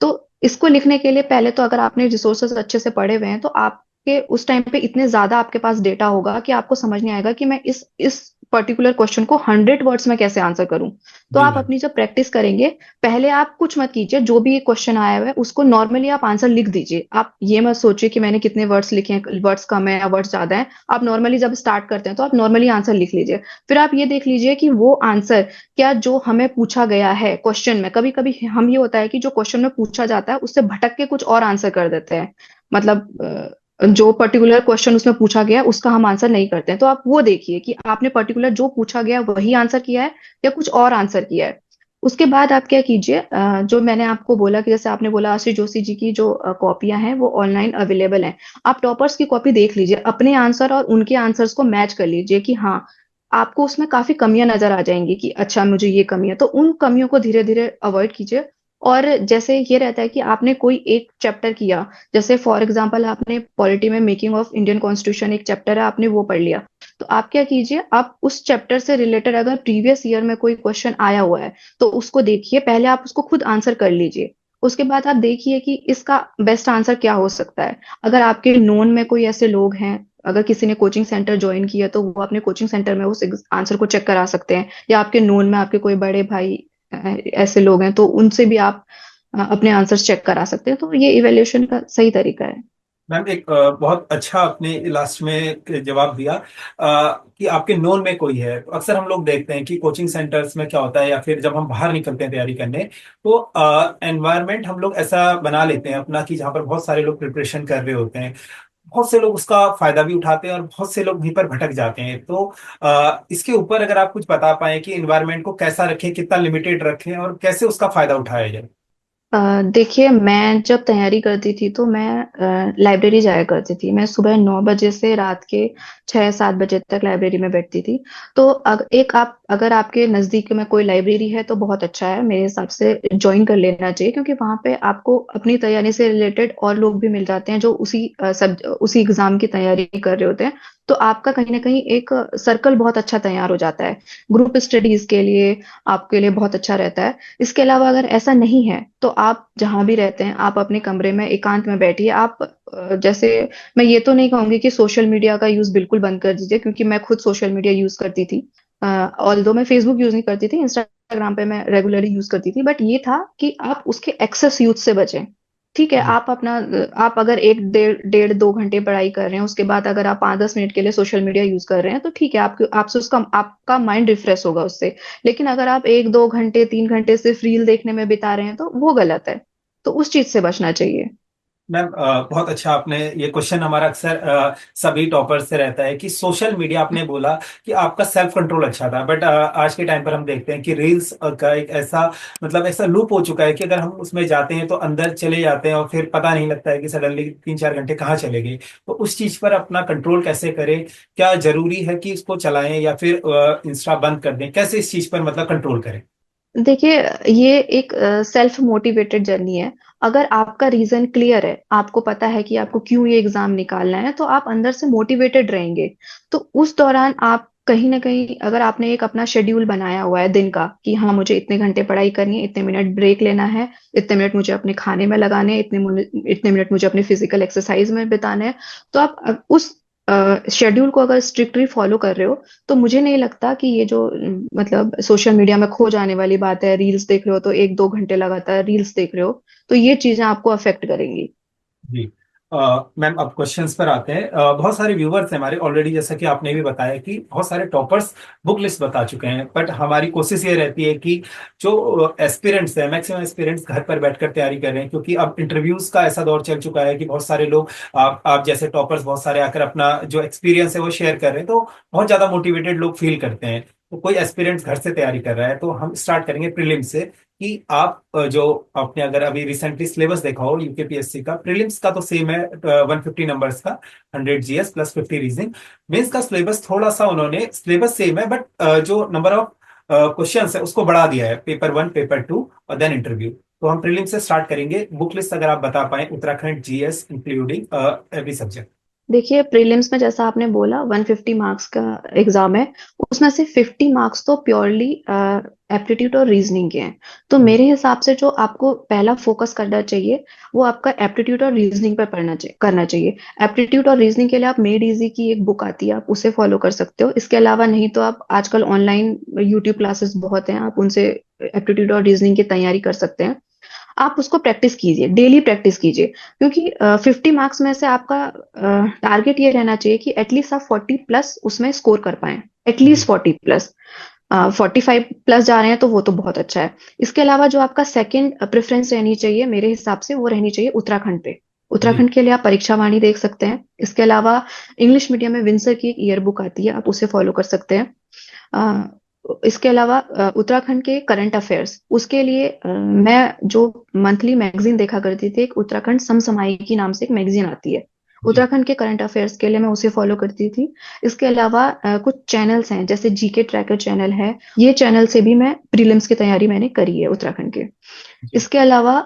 तो इसको लिखने के लिए पहले तो अगर आपने रिसोर्सेज अच्छे से पढ़े हुए हैं तो आपके उस टाइम पे इतने ज्यादा आपके पास डेटा होगा कि आपको समझ नहीं आएगा कि मैं इस पर्टिकुलर क्वेश्चन को 100 वर्ड्स में कैसे आंसर करूं। तो जी आप मैम। अपनी जब प्रैक्टिस करेंगे, पहले आप कुछ मत कीजिए, जो भी क्वेश्चन आया हुआ है उसको नॉर्मली आप आंसर लिख दीजिए। आप ये मत सोचिए कि मैंने कितने वर्ड्स लिखे हैं, वर्ड्स कम है या वर्ड्स ज्यादा है। आप नॉर्मली जब स्टार्ट करते हैं तो आप नॉर्मली आंसर लिख लीजिए। फिर आप ये देख लीजिए कि वो आंसर क्या जो हमें पूछा गया है क्वेश्चन में, कभी कभी हम ये होता है कि जो क्वेश्चन में पूछा जाता है उससे भटक के कुछ और आंसर कर देते हैं। मतलब जो पर्टिकुलर क्वेश्चन उसमें पूछा गया है उसका हम आंसर नहीं करते हैं। तो आप वो देखिए कि आपने पर्टिकुलर जो पूछा गया है वही आंसर किया है या कुछ और आंसर किया है। उसके बाद आप क्या कीजिए, जो मैंने आपको बोला कि जैसे आपने बोला आशीष जोशी जी की जो कॉपियां हैं वो ऑनलाइन अवेलेबल हैं। आप टॉपर्स की कॉपी देख लीजिए, अपने आंसर और उनके आंसर्स को मैच कर लीजिए कि हाँ, आपको उसमें काफी कमियां नजर आ जाएंगी कि अच्छा मुझे ये कमी है। तो उन कमियों को धीरे धीरे अवॉइड कीजिए। और जैसे ये रहता है कि आपने कोई एक चैप्टर किया, जैसे फॉर एग्जांपल आपने पॉलिटी में मेकिंग ऑफ इंडियन कॉन्स्टिट्यूशन एक चैप्टर है, आपने वो पढ़ लिया। तो आप क्या कीजिए, आप उस चैप्टर से रिलेटेड अगर प्रीवियस ईयर में कोई क्वेश्चन आया हुआ है तो उसको देखिए, पहले आप उसको खुद आंसर कर लीजिए। उसके बाद आप देखिए कि इसका बेस्ट आंसर क्या हो सकता है। अगर आपके नोन में कोई ऐसे लोग हैं, अगर किसी ने कोचिंग सेंटर ज्वाइन किया तो वो अपने कोचिंग सेंटर में उस आंसर को चेक करा सकते हैं। या आपके नोन में आपके कोई बड़े भाई ऐसे लोग हैं तो उनसे भी आप अपने आंसर्स चेक करा सकते हैं। तो ये इवेल्युएशन का सही तरीका है। मैम एक बहुत अच्छा आपने लास्ट में जवाब दिया कि आपके नोन में कोई है। तो अक्सर हम लोग देखते हैं कि कोचिंग सेंटर्स में क्या होता है या फिर जब हम बाहर निकलते हैं तैयारी करने, तो एनवायरनमेंट हम लोग ऐसा बना लेते हैं अपना कि जहाँ पर बहुत सारे लोग प्रिपरेशन कर रहे होते हैं। बहुत से लोग उसका फायदा भी उठाते हैं और बहुत से लोग वहीं पर भटक जाते हैं। तो इसके ऊपर अगर आप कुछ बता पाए कि एनवायरनमेंट को कैसा रखें, कितना लिमिटेड रखें और कैसे उसका फायदा उठाया जाए। देखिए, मैं जब तैयारी करती थी तो मैं लाइब्रेरी जाया करती थी। मैं सुबह 9 बजे से रात के 6-7 बजे तक लाइब्रेरी में बैठती थी। तो एक आप अगर आपके नज़दीक में कोई लाइब्रेरी है तो बहुत अच्छा है, मेरे हिसाब से ज्वाइन कर लेना चाहिए, क्योंकि वहाँ पे आपको अपनी तैयारी से रिलेटेड और लोग भी मिल जाते हैं जो उसी एग्जाम की तैयारी कर रहे होते हैं। तो आपका कहीं ना कहीं एक सर्कल बहुत अच्छा तैयार हो जाता है ग्रुप स्टडीज के लिए, आपके लिए बहुत अच्छा रहता है। इसके अलावा अगर ऐसा नहीं है तो आप जहां भी रहते हैं आप अपने कमरे में एकांत में बैठिए। आप जैसे, मैं ये तो नहीं कहूंगी कि सोशल मीडिया का यूज बिल्कुल बंद कर दीजिए, क्योंकि मैं खुद सोशल मीडिया यूज करती थी। ऑल्दो मैं फेसबुक यूज नहीं करती थी, इंस्टाग्राम पे मैं रेगुलरली यूज करती थी, बट ये था कि आप उसके एक्सेस यूज से बचें। ठीक है, जी आप अपना आप अगर एक डेढ़ डेढ़ 2 घंटे पढ़ाई कर रहे हैं, उसके बाद अगर आप 5-10 मिनट के लिए सोशल मीडिया यूज कर रहे हैं तो ठीक है, आपके आपसे उसका आपका माइंड रिफ्रेश होगा उससे। लेकिन अगर आप 1-2 घंटे 3 घंटे सिर्फ रील देखने में बिता रहे हैं तो वो गलत है। तो उस चीज से बचना चाहिए। मैम, बहुत अच्छा आपने ये क्वेश्चन हमारा अक्सर सभी टॉपर से रहता है कि सोशल मीडिया, आपने बोला कि आपका सेल्फ कंट्रोल अच्छा था, बट आज के टाइम पर हम देखते हैं कि रील्स का एक ऐसा मतलब ऐसा लूप हो चुका है कि अगर हम उसमें जाते हैं तो अंदर चले जाते हैं और फिर पता नहीं लगता है कि सडनली 3-4 घंटे कहाँ चले गए। तो उस चीज पर अपना कंट्रोल कैसे करें? क्या जरूरी है कि इसको चलाएं या फिर इंस्टा बंद कर दें? कैसे इस चीज पर मतलब कंट्रोल करें? देखिए, ये एक सेल्फ मोटिवेटेड जर्नी है। अगर आपका रीजन क्लियर है, आपको पता है कि आपको क्यों ये एग्जाम निकालना है, तो आप अंदर से मोटिवेटेड रहेंगे। तो उस दौरान आप कहीं ना कहीं, अगर आपने एक अपना शेड्यूल बनाया हुआ है दिन का कि हाँ मुझे इतने घंटे पढ़ाई करनी है, इतने मिनट ब्रेक लेना है, इतने मिनट मुझे अपने खाने में लगाने हैं, इतने मिनट मुझे अपने फिजिकल एक्सरसाइज में बिताने हैं। तो आप उस शेड्यूल को अगर स्ट्रिक्टली फॉलो कर रहे हो तो मुझे नहीं लगता कि ये जो मतलब सोशल मीडिया में खो जाने वाली बात है, रील्स देख रहे हो तो 1-2 घंटे लगातार रील्स देख रहे हो, तो ये चीजें आपको अफेक्ट करेंगी। जी। मैम अब क्वेश्चंस पर आते हैं। बहुत सारे व्यूवर्स हैं हमारे ऑलरेडी, जैसा कि आपने भी बताया कि बहुत सारे टॉपर्स बुक लिस्ट बता चुके हैं, बट हमारी कोशिश ये रहती है कि जो एस्पिरेंट्स हैं, मैक्सिमम एस्पिरेंट्स घर पर बैठकर तैयारी कर रहे हैं, क्योंकि अब इंटरव्यूज का ऐसा दौर चल चुका है कि बहुत सारे लोग, आप जैसे टॉपर्स बहुत सारे आकर अपना जो एक्सपीरियंस है वो शेयर कर रहे हैं, तो बहुत ज्यादा मोटिवेटेड लोग फील करते हैं। तो कोई एस्पिरेंट्स घर से तैयारी कर रहा है, तो हम स्टार्ट करेंगे प्रीलिम्स से। कि आप जो आपने अगर अभी रिसेंटली सिलेबस देखा हो यूकेपीएससी का, प्रीलिम्स का तो सेम है, 150 नंबर्स का, 100 जीएस प्लस 50 रीजनिंग। मेंस का सिलेबस थोड़ा सा, उन्होंने सिलेबस सेम है बट जो नंबर ऑफ क्वेश्चंस है उसको बढ़ा दिया है, पेपर 1, पेपर 2 और देन इंटरव्यू। तो हम प्रीलिम्स से स्टार्ट करेंगे। बुक लिस्ट अगर आप बता पाए, Uttarakhand GS including every subject. देखिए, प्रीलिम्स में जैसा आपने बोला 150 मार्क्स का एग्जाम है। उसमें से 50 मार्क्स तो प्योरली एप्टीट्यूड और रीजनिंग के हैं। तो मेरे हिसाब से जो आपको पहला फोकस करना चाहिए वो आपका एप्टीट्यूड और रीजनिंग पर करना चाहिए। एप्टीट्यूड और रीजनिंग के लिए आप मेड इजी की एक बुक आती है, आप उसे फॉलो कर सकते हो। इसके अलावा नहीं तो आप आजकल ऑनलाइन यूट्यूब क्लासेस बहुत हैं, आप उनसे एप्टीट्यूड और रीजनिंग की तैयारी कर सकते हैं। आप उसको प्रैक्टिस कीजिए, डेली प्रैक्टिस कीजिए, क्योंकि 50 मार्क्स में से आपका टारगेट ये रहना चाहिए कि एटलीस्ट आप 40 प्लस उसमें स्कोर कर पाए। At least 40 plus. 45 प्लस जा रहे हैं तो वो तो बहुत अच्छा है। इसके अलावा जो आपका सेकंड प्रेफरेंस रहनी चाहिए मेरे हिसाब से, वो रहनी चाहिए उत्तराखंड पे। जी। उत्तराखंड के लिए आप परीक्षा वाणी देख सकते हैं। इसके अलावा इंग्लिश मीडियम में विंसर की एक ईयर बुक आती है, आप उसे फॉलो कर सकते हैं। इसके अलावा उत्तराखंड के करंट अफेयर्स, उसके लिए मैं जो मंथली मैगजीन देखा करती थी, एक उत्तराखंड समसामयिकी नाम से एक मैगजीन आती है। जी। उत्तराखंड के करंट अफेयर्स के लिए मैं उसे फॉलो करती थी। इसके अलावा कुछ चैनल्स हैं, जैसे जीके ट्रैकर चैनल है। ये चैनल से भी मैं प्रीलिम्स की तैयारी मैंने करी है उत्तराखंड के। जी। इसके अलावा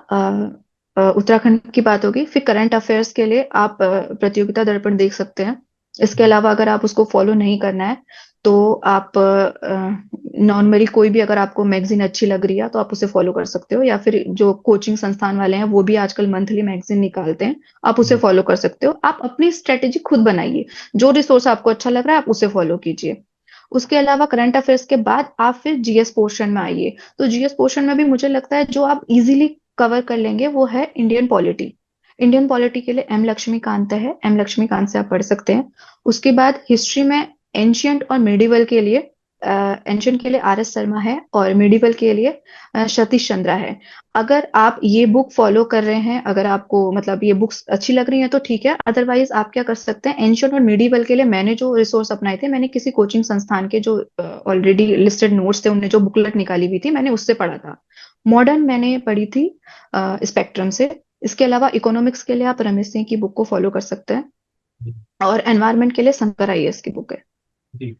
उत्तराखंड की बात होगी, फिर करंट अफेयर्स के लिए आप प्रतियोगिता दर्पण देख सकते हैं। इसके अलावा अगर आप उसको फॉलो नहीं करना है तो आप नॉर्मली कोई भी, अगर आपको मैगजीन अच्छी लग रही है तो आप उसे फॉलो कर सकते हो, या फिर जो कोचिंग संस्थान वाले हैं वो भी आजकल मंथली मैगजीन निकालते हैं, आप उसे जी। फॉलो कर सकते हो। आप अपनी स्ट्रेटेजी खुद बनाइए, जो रिसोर्स आपको अच्छा लग रहा है आप उसे फॉलो कीजिए। उसके अलावा करंट अफेयर्स के बाद आप फिर जीएस पोर्शन में आइए। तो जीएस पोर्शन में भी मुझे लगता है जो आप इजीली कवर कर लेंगे वो है इंडियन पॉलिटी। इंडियन पॉलिटी के लिए एम लक्ष्मीकांत है, एम लक्ष्मीकांत से आप पढ़ सकते हैं। उसके बाद हिस्ट्री में एंशियंट और मिडिवल के लिए एंशियंट के लिए आर एस शर्मा है, और मिडिवल के लिए सतीश चंद्रा है। अगर आप ये बुक फॉलो कर रहे हैं, अगर आपको मतलब ये बुक्स अच्छी लग रही हैं तो ठीक है, अदरवाइज आप क्या कर सकते हैं, एंशियंट और मिडिवल के लिए मैंने जो रिसोर्स अपनाए थे, मैंने किसी कोचिंग संस्थान के जो ऑलरेडी लिस्टेड नोट्स थे, उनने जो बुकलेट निकाली हुई थी, मैंने उससे पढ़ा था। मॉडर्न मैंने पढ़ी थी स्पेक्ट्रम से। इसके अलावा इकोनॉमिक्स के लिए आप रमेश सिंह की बुक को फॉलो कर सकते हैं, जी। और एनवायरमेंट के लिए शंकर आईएएस की बुक है। जी।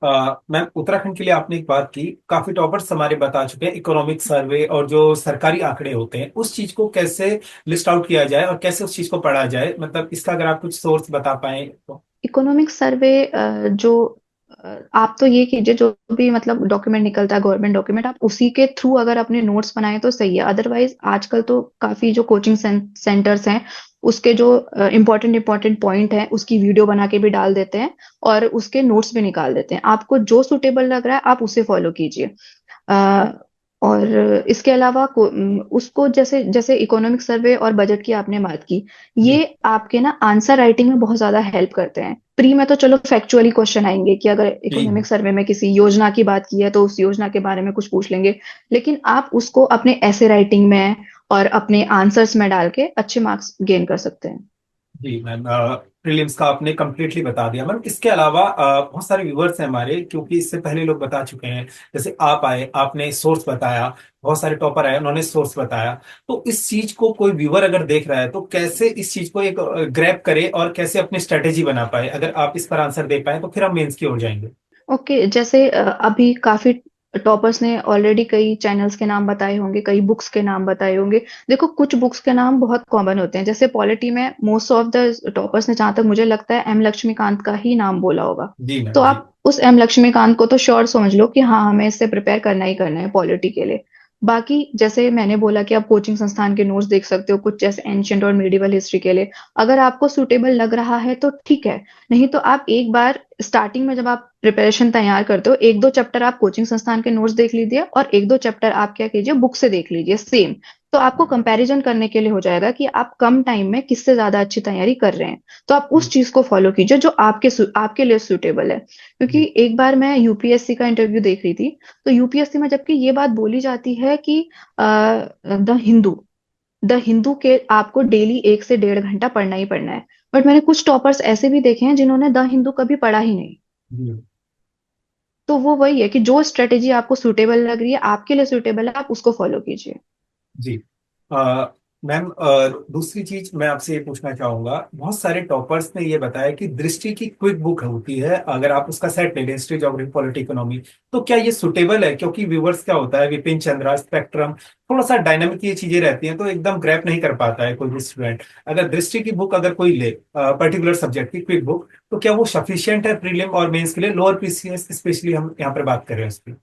मैम उत्तराखंड के लिए आपने एक बात की, काफी टॉपर्स हमारे बता चुके हैं इकोनॉमिक सर्वे और जो सरकारी आंकड़े होते हैं उस चीज को कैसे लिस्ट आउट किया जाए और कैसे उस चीज को पढ़ा जाए, मतलब इसका अगर आप कुछ सोर्स बता पाए तो। इकोनॉमिक सर्वे जो आप तो ये कीजिए, जो भी मतलब डॉक्यूमेंट निकलता है गवर्नमेंट डॉक्यूमेंट, आप उसी के थ्रू अगर अपने नोट्स बनाए तो सही है। अदरवाइज आजकल तो काफी जो कोचिंग सेंटर्स हैं, उसके जो इंपॉर्टेंट इंपॉर्टेंट पॉइंट है उसकी वीडियो बना के भी डाल देते हैं, और उसके नोट्स भी निकाल देते हैं। आपको जो सुटेबल लग रहा है आप उसे फॉलो कीजिए। अ, और इसके अलावा उसको जैसे जैसे इकोनॉमिक सर्वे और बजट की आपने बात की, जी। ये आपके ना आंसर राइटिंग में बहुत ज्यादा हेल्प करते हैं। प्री में तो चलो फैक्चुअली क्वेश्चन आएंगे कि अगर जी। इकोनॉमिक सर्वे में किसी योजना की बात की है तो उस योजना के बारे में कुछ पूछ लेंगे, लेकिन आप उसको अपने ऐसे राइटिंग में और अपने आंसर्स में डाल के अच्छे मार्क्स गेन कर सकते हैं। जी मैम, प्रीलिम्स का आपने कंप्लीटली बता दिया मैम। इसके अलावा बहुत सारे व्यूवर्स हैं हमारे, क्योंकि इससे पहले लोग बता चुके हैं, जैसे आप आए, आपने सोर्स बताया, बहुत सारे टॉपर आए उन्होंने सोर्स बताया। तो इस चीज को कोई व्यूवर अगर देख रहा है तो कैसे इस चीज को एक ग्रैब करे और कैसे अपनी स्ट्रेटेजी बना पाए, अगर आप इस पर आंसर दे पाए तो फिर हम मेंस की ओर जाएंगे। ओके, जैसे अभी काफी टॉपर्स ने ऑलरेडी कई चैनल्स के नाम बताए होंगे, कई बुक्स के नाम बताए होंगे। देखो, कुछ बुक्स के नाम बहुत कॉमन होते हैं, जैसे पॉलिटी में मोस्ट ऑफ द टॉपर्स ने, जहां तक मुझे लगता है, एम लक्ष्मीकांत का ही नाम बोला होगा। जी तो मैम। जी। आप उस एम लक्ष्मीकांत को तो श्योर समझ लो कि हाँ, हमें इससे प्रिपेयर करना ही करना है पॉलिटी के लिए। बाकी जैसे मैंने बोला कि आप कोचिंग संस्थान के नोट्स देख सकते हो, कुछ जैसे एंशियंट और मिडिवल हिस्ट्री के लिए। अगर आपको सुटेबल लग रहा है तो ठीक है, नहीं तो आप एक बार स्टार्टिंग में जब आप प्रिपरेशन तैयार करते हो, एक दो चैप्टर आप कोचिंग संस्थान के नोट्स देख लीजिए, और एक दो चैप्टर आप क्या कीजिए, बुक से देख लीजिए सेम। तो आपको कंपैरिजन करने के लिए हो जाएगा कि आप कम टाइम में किससे ज्यादा अच्छी तैयारी कर रहे हैं। तो आप उस जी चीज को फॉलो कीजिए जो आपके लिए सूटेबल है। क्योंकि जी एक बार मैं यूपीएससी का इंटरव्यू देख रही थी, तो यूपीएससी में जबकि ये बात बोली जाती है कि द हिंदू के आपको डेली 1 से 1.5 घंटा पढ़ना ही पढ़ना है, बट मैंने कुछ टॉपर्स ऐसे भी देखे हैं जिन्होंने द हिंदू कभी पढ़ा ही नहीं। जी तो वो वही है कि जो स्ट्रेटेजी आपको सूटेबल लग रही है, आपके लिए सूटेबल है, आप उसको फॉलो कीजिए। जी। मैम, दूसरी चीज मैं आपसे ये पूछना चाहूंगा, बहुत सारे टॉपर्स ने ये बताया कि दृष्टि की क्विक बुक होती है, अगर आप उसका सेट ले लें, हिस्ट्री, ज्योग्राफी, पॉलिटी, इकोनॉमी, तो क्या ये सुटेबल है? क्योंकि व्यूवर्स क्या होता है, विपिन चंद्रा, स्पेक्ट्रम, थोड़ा सा डायनामिक ये चीजें रहती हैं, तो एकदम ग्रैप नहीं कर पाता है कोई भी स्टूडेंट। अगर दृष्टि की बुक अगर कोई ले, पर्टिकुलर सब्जेक्ट की क्विक बुक, तो क्या वो सफिशियंट है प्रीलिम और मेंस के लिए? लोअर पीसीएस स्पेशली हम यहाँ पर बात कर रहे हैं उसकी।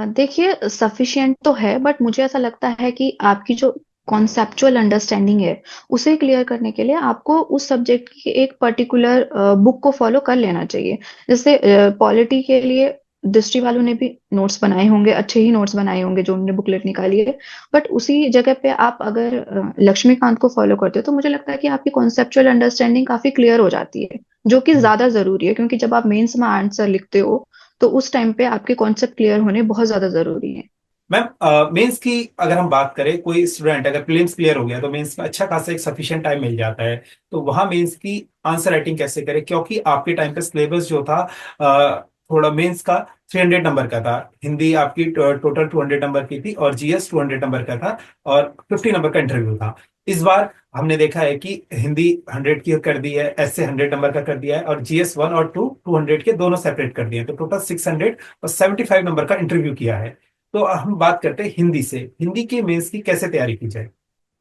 देखिए, सफिशिएंट तो है, बट मुझे ऐसा लगता है कि आपकी जो कॉन्सेप्चुअल अंडरस्टैंडिंग है, उसे क्लियर करने के लिए आपको उस सब्जेक्ट की एक पर्टिकुलर बुक को फॉलो कर लेना चाहिए। जैसे पॉलिटी के लिए दृष्टि वालों ने भी नोट्स बनाए होंगे, अच्छे ही नोट्स बनाए होंगे जो उन्होंने बुकलेट निकाली है। बट उसी जगह पे आप अगर लक्ष्मीकांत को फॉलो करते हो, तो मुझे लगता है कि आपकी कॉन्सेप्चुअल अंडरस्टैंडिंग काफी क्लियर हो जाती है, जो कि ज्यादा जरूरी है, क्योंकि जब आप मेंस में आंसर लिखते हो, तो उस टाइम पे आपके कॉन्सेप्ट क्लियर होने बहुत ज्यादा जरूरी है। मैम, मेंस की अगर हम बात करें, कोई स्टूडेंट अगर प्रीलिम्स क्लियर हो गया तो मेंस का अच्छा खासा एक सफिशिएंट टाइम मिल जाता है, तो वहां मेंस की आंसर राइटिंग कैसे करें? क्योंकि आपके टाइम पे सिलेबस जो था, थोड़ा मेंस का 300 नंबर का था, हिंदी आपकी टोटल 200 नंबर की थी, और जीएस 200 नंबर का था, और 50 नंबर का इंटरव्यू था। इस बार हमने देखा है कि हिंदी 100 की कर दी है, ऐसे 100 नंबर का कर दिया है, और जीएस 1 और 2 200 के दोनों सेपरेट कर दिए हैं, तो टोटल 675 नंबर का इंटरव्यू किया है। तो हम बात करते हैं हिंदी से, हिंदी के मेंस की कैसे तैयारी की जाए?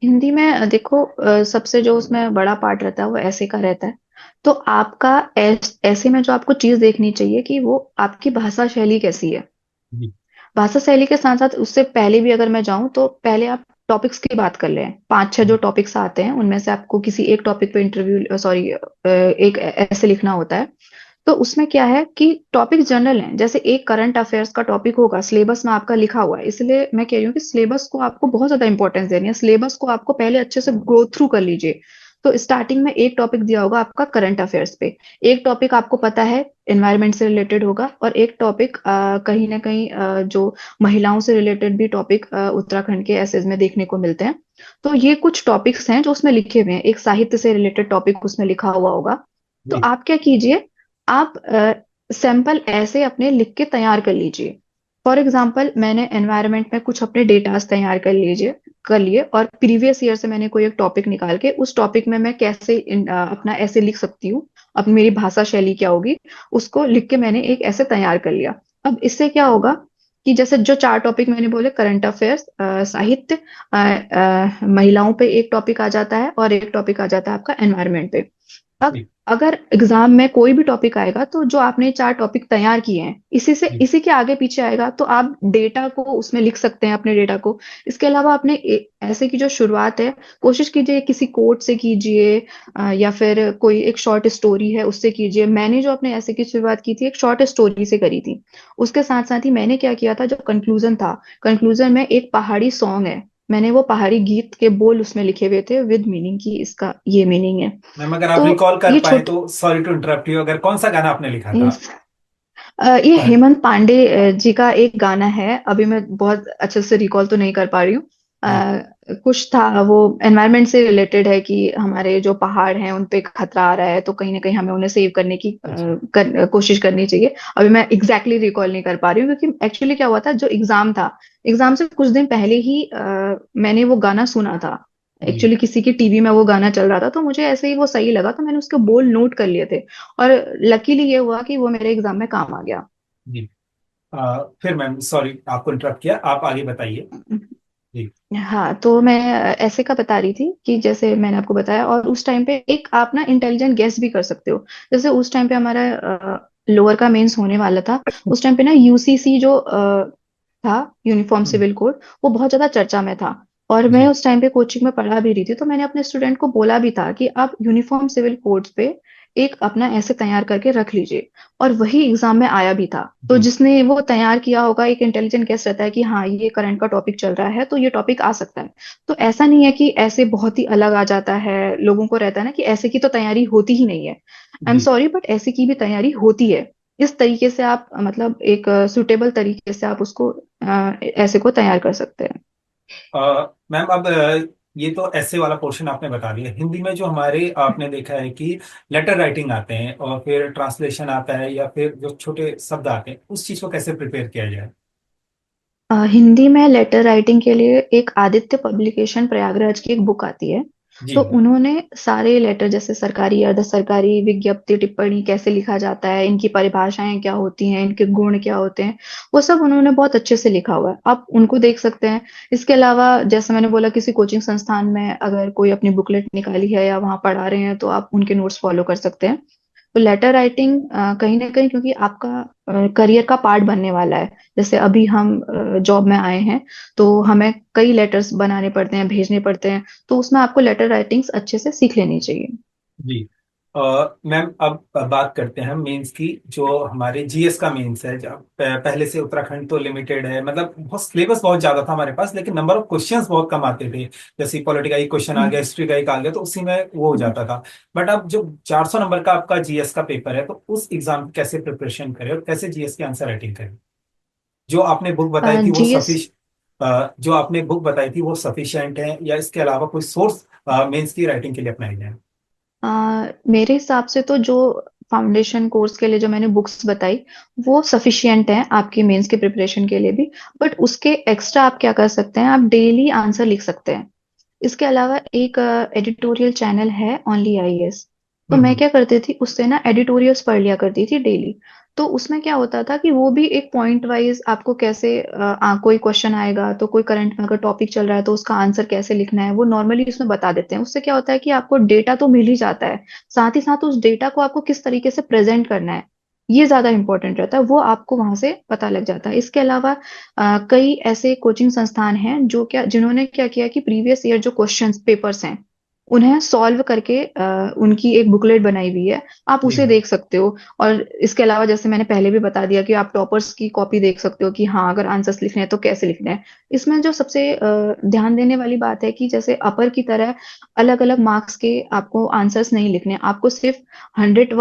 हिंदी में देखो, सबसे जो उसमें बड़ा पार्ट रहता है वो ऐसे का रहता है। तो आपका ऐसे में जो आपको चीज देखनी चाहिए कि वो आपकी भाषा शैली कैसी है। जी भाषा शैली के साथ साथ उससे पहले भी अगर मैं जाऊं, तो पहले आप टॉपिक्स की बात कर लें। 5-6 जो टॉपिक्स आते हैं उनमें से आपको किसी एक टॉपिक पे इंटरव्यू, सॉरी, एक ऐसे लिखना होता है। तो उसमें क्या है कि टॉपिक जनरल हैं, जैसे एक करंट अफेयर्स का टॉपिक होगा, सिलेबस में आपका लिखा हुआ है, इसलिए मैं कह रही हूँ कि सिलेबस को आपको बहुत ज्यादा इंपॉर्टेंस देनी है, सिलेबस को आपको पहले अच्छे से गो थ्रू कर लीजिए। तो स्टार्टिंग में एक टॉपिक दिया होगा आपका करंट अफेयर्स पे, एक टॉपिक आपको पता है एनवायरनमेंट से रिलेटेड होगा, और एक टॉपिक कहीं ना कहीं जो महिलाओं से रिलेटेड भी टॉपिक उत्तराखंड के एसेज में देखने को मिलते हैं। तो ये कुछ टॉपिक्स हैं जो उसमें लिखे हुए हैं, एक साहित्य से रिलेटेड टॉपिक उसमें लिखा हुआ होगा। तो जी आप क्या कीजिए, आप सैंपल ऐसे अपने लिख के तैयार कर लीजिए। फॉर एग्जाम्पल, मैंने एनवायरनमेंट में कुछ अपने डेटास तैयार कर लिए, और प्रीवियस ईयर से मैंने कोई एक टॉपिक निकाल के उस टॉपिक में मैं कैसे अपना ऐसे लिख सकती हूँ, अब मेरी भाषा शैली क्या होगी, उसको लिख के मैंने एक ऐसे तैयार कर लिया। अब इससे क्या होगा कि जैसे जो 4 टॉपिक मैंने बोले, करंट अफेयर्स, साहित्य, महिलाओं पे एक टॉपिक आ जाता है, और एक टॉपिक आ जाता है आपका एनवायरनमेंट पे। अब जी अगर एग्जाम में कोई भी टॉपिक आएगा, तो जो आपने 4 टॉपिक तैयार किए हैं, जी इसी के आगे पीछे आएगा, तो आप डेटा को उसमें लिख सकते हैं, अपने डेटा को। इसके अलावा अपने ऐसे की जो शुरुआत है, कोशिश कीजिए किसी कोट से कीजिए, या फिर कोई एक शॉर्ट स्टोरी है उससे कीजिए। मैंने जो अपने ऐसे की शुरुआत की थी, एक शॉर्ट स्टोरी से करी थी। उसके साथ साथ ही मैंने क्या किया था, जो कंक्लूजन था, कंक्लूजन में एक पहाड़ी सॉन्ग है, मैंने वो पहाड़ी गीत के बोल उसमें लिखे हुए थे विद मीनिंग, की इसका ये मीनिंग है। मैम, अगर आप तो रिकॉल कर ये पाए छोटे तो, सॉरी टू इंटरप्ट यू, अगर कौन सा गाना आपने लिखा था? ये हेमंत पांडे जी का एक गाना है, अभी मैं बहुत अच्छे से रिकॉल तो नहीं कर पा रही हूँ। जी कुछ था, वो एनवायरनमेंट से रिलेटेड है कि हमारे जो पहाड़ हैं उन पे खतरा आ रहा है, तो कहीं ना कहीं हमें उन्हें सेव करने की अच्छा कोशिश करनी चाहिए। अभी मैं एग्जैक्टली रिकॉल नहीं कर पा रही हूँ, क्योंकि एक्चुअली क्या हुआ था, जो एग्जाम था, एग्जाम से कुछ दिन पहले ही मैंने वो गाना सुना था। जी एक्चुअली किसी की टीवी में वो गाना चल रहा था, तो मुझे ऐसे ही वो सही लगा, तो मैंने उसके बोल नोट कर लिए थे। और लकीली ये हुआ कि वो मेरे एग्जाम में काम आ गया। जी। फिर मैम, सॉरी आपको इंटरप्ट किया, आप आगे बताइए। जी हाँ, तो मैं ऐसे का बता रही थी कि जैसे मैंने आपको बताया, और उस टाइम पे एक आप ना इंटेलिजेंट गेस भी कर सकते हो। जैसे उस टाइम पे हमारा लोअर का मेंस होने वाला था, उस टाइम पे ना यूसीसी जो था, यूनिफॉर्म हम्म, सिविल कोड, वो बहुत ज्यादा चर्चा में था। और मैं जी उस टाइम पे कोचिंग में पढ़ा भी रही थी, तो मैंने अपने स्टूडेंट को बोला भी था कि आप यूनिफॉर्म सिविल कोड्स पे एक अपना ऐसे तैयार करके रख लीजिए। और वही एग्जाम में आया भी था। तो जी जिसने वो तैयार किया होगा, एक इंटेलिजेंट गेस रहता है कि हाँ ये करंट का टॉपिक चल रहा है तो ये टॉपिक आ सकता है। तो ऐसा नहीं है कि ऐसे बहुत ही अलग आ जाता है। लोगों को रहता है ना कि ऐसे की तो तैयारी होती ही नहीं है। आई एम जी। सॉरी, बट ऐसे की भी तैयारी होती है। इस तरीके से आप मतलब एक सुटेबल तरीके से आप उसको ऐसे को तैयार कर सकते हैं। मैम अब ये तो ऐसे वाला पोर्शन आपने बता दिया। हिंदी में जो हमारे आपने देखा है कि लेटर राइटिंग आते हैं और फिर ट्रांसलेशन आता है या फिर जो छोटे शब्द आते हैं, उस चीज को कैसे प्रिपेयर किया जाए? हिंदी में लेटर राइटिंग के लिए एक आदित्य पब्लिकेशन प्रयागराज की एक बुक आती है। जी। तो उन्होंने सारे लेटर जैसे सरकारी, अर्ध सरकारी, विज्ञप्ति, टिप्पणी कैसे लिखा जाता है, इनकी परिभाषाएं क्या होती हैं, इनके गुण क्या होते हैं, वो सब उन्होंने बहुत अच्छे से लिखा हुआ है। आप उनको देख सकते हैं। इसके अलावा जैसे मैंने बोला, किसी कोचिंग संस्थान में अगर कोई अपनी बुकलेट निकाली है या वहां पढ़ा रहे हैं तो आप उनके नोट्स फॉलो कर सकते हैं। तो लेटर राइटिंग कहीं ना कहीं क्योंकि आपका करियर का पार्ट बनने वाला है। जैसे अभी हम जॉब में आए हैं तो हमें कई लेटर्स बनाने पड़ते हैं, भेजने पड़ते हैं। तो उसमें आपको लेटर राइटिंग्स अच्छे से सीख लेनी चाहिए। जी। मैम अब बात करते हैं मेंस की। जो हमारे जीएस का मेंस है, जब पहले से उत्तराखंड तो लिमिटेड है, मतलब बहुत सिलेबस बहुत ज्यादा था हमारे पास, लेकिन नंबर ऑफ क्वेश्चंस बहुत कम आते थे। जैसे पॉलिटी का एक क्वेश्चन आ हम्म, गया, हिस्ट्री का एक आ गया, तो उसी में वो हो जाता था। बट अब जो 400 नंबर का आपका जीएस का पेपर है, तो उस एग्जाम की कैसे प्रिपरेशन करें और कैसे जीएस की आंसर राइटिंग करें? जो आपने बुक बताई थी वो जीएस जो आपने बुक बताई थी वो सफिशिएंट है, या इसके अलावा कोई सोर्स मेंस की राइटिंग के लिए अपनाई जाए? मेरे हिसाब से तो जो फाउंडेशन कोर्स के लिए जो मैंने बुक्स बताई वो सफिशिएंट है आपकी मेंस के प्रिपरेशन के लिए भी। बट उसके एक्स्ट्रा आप क्या कर सकते हैं, आप डेली आंसर लिख सकते हैं। इसके अलावा एक एडिटोरियल चैनल है ओनली आईएएस। तो मैं हम्म। क्या करती थी, उससे ना एडिटोरियल्स पढ़ लिया करती थी डेली। तो उसमें क्या होता था कि वो भी एक पॉइंट वाइज आपको कैसे कोई क्वेश्चन आएगा तो कोई करंट में अगर टॉपिक चल रहा है तो उसका आंसर कैसे लिखना है वो नॉर्मली उसमें बता देते हैं। उससे क्या होता है कि आपको डेटा तो मिल ही जाता है, साथ ही साथ उस डेटा को आपको किस तरीके से प्रेजेंट करना है ये ज्यादा इंपॉर्टेंट रहता है, वो आपको वहां से पता लग जाता है। इसके अलावा कई ऐसे कोचिंग संस्थान हैं जो क्या जिन्होंने क्या किया कि प्रीवियस ईयर जो क्वेश्चंस पेपर्स हैं उन्हें सॉल्व करके उनकी एक बुकलेट बनाई हुई है। आप जी। उसे देख सकते हो। और इसके अलावा जैसे मैंने पहले भी बता दिया कि आप टॉपर्स की कॉपी देख सकते हो कि हाँ अगर आंसर्स लिखने हैं तो कैसे लिखने हैं। इसमें जो सबसे ध्यान देने वाली बात है कि जैसे अपर की तरह अलग अलग मार्क्स के आपको आंसर्स नहीं लिखने हैं। आपको सिर्फ 100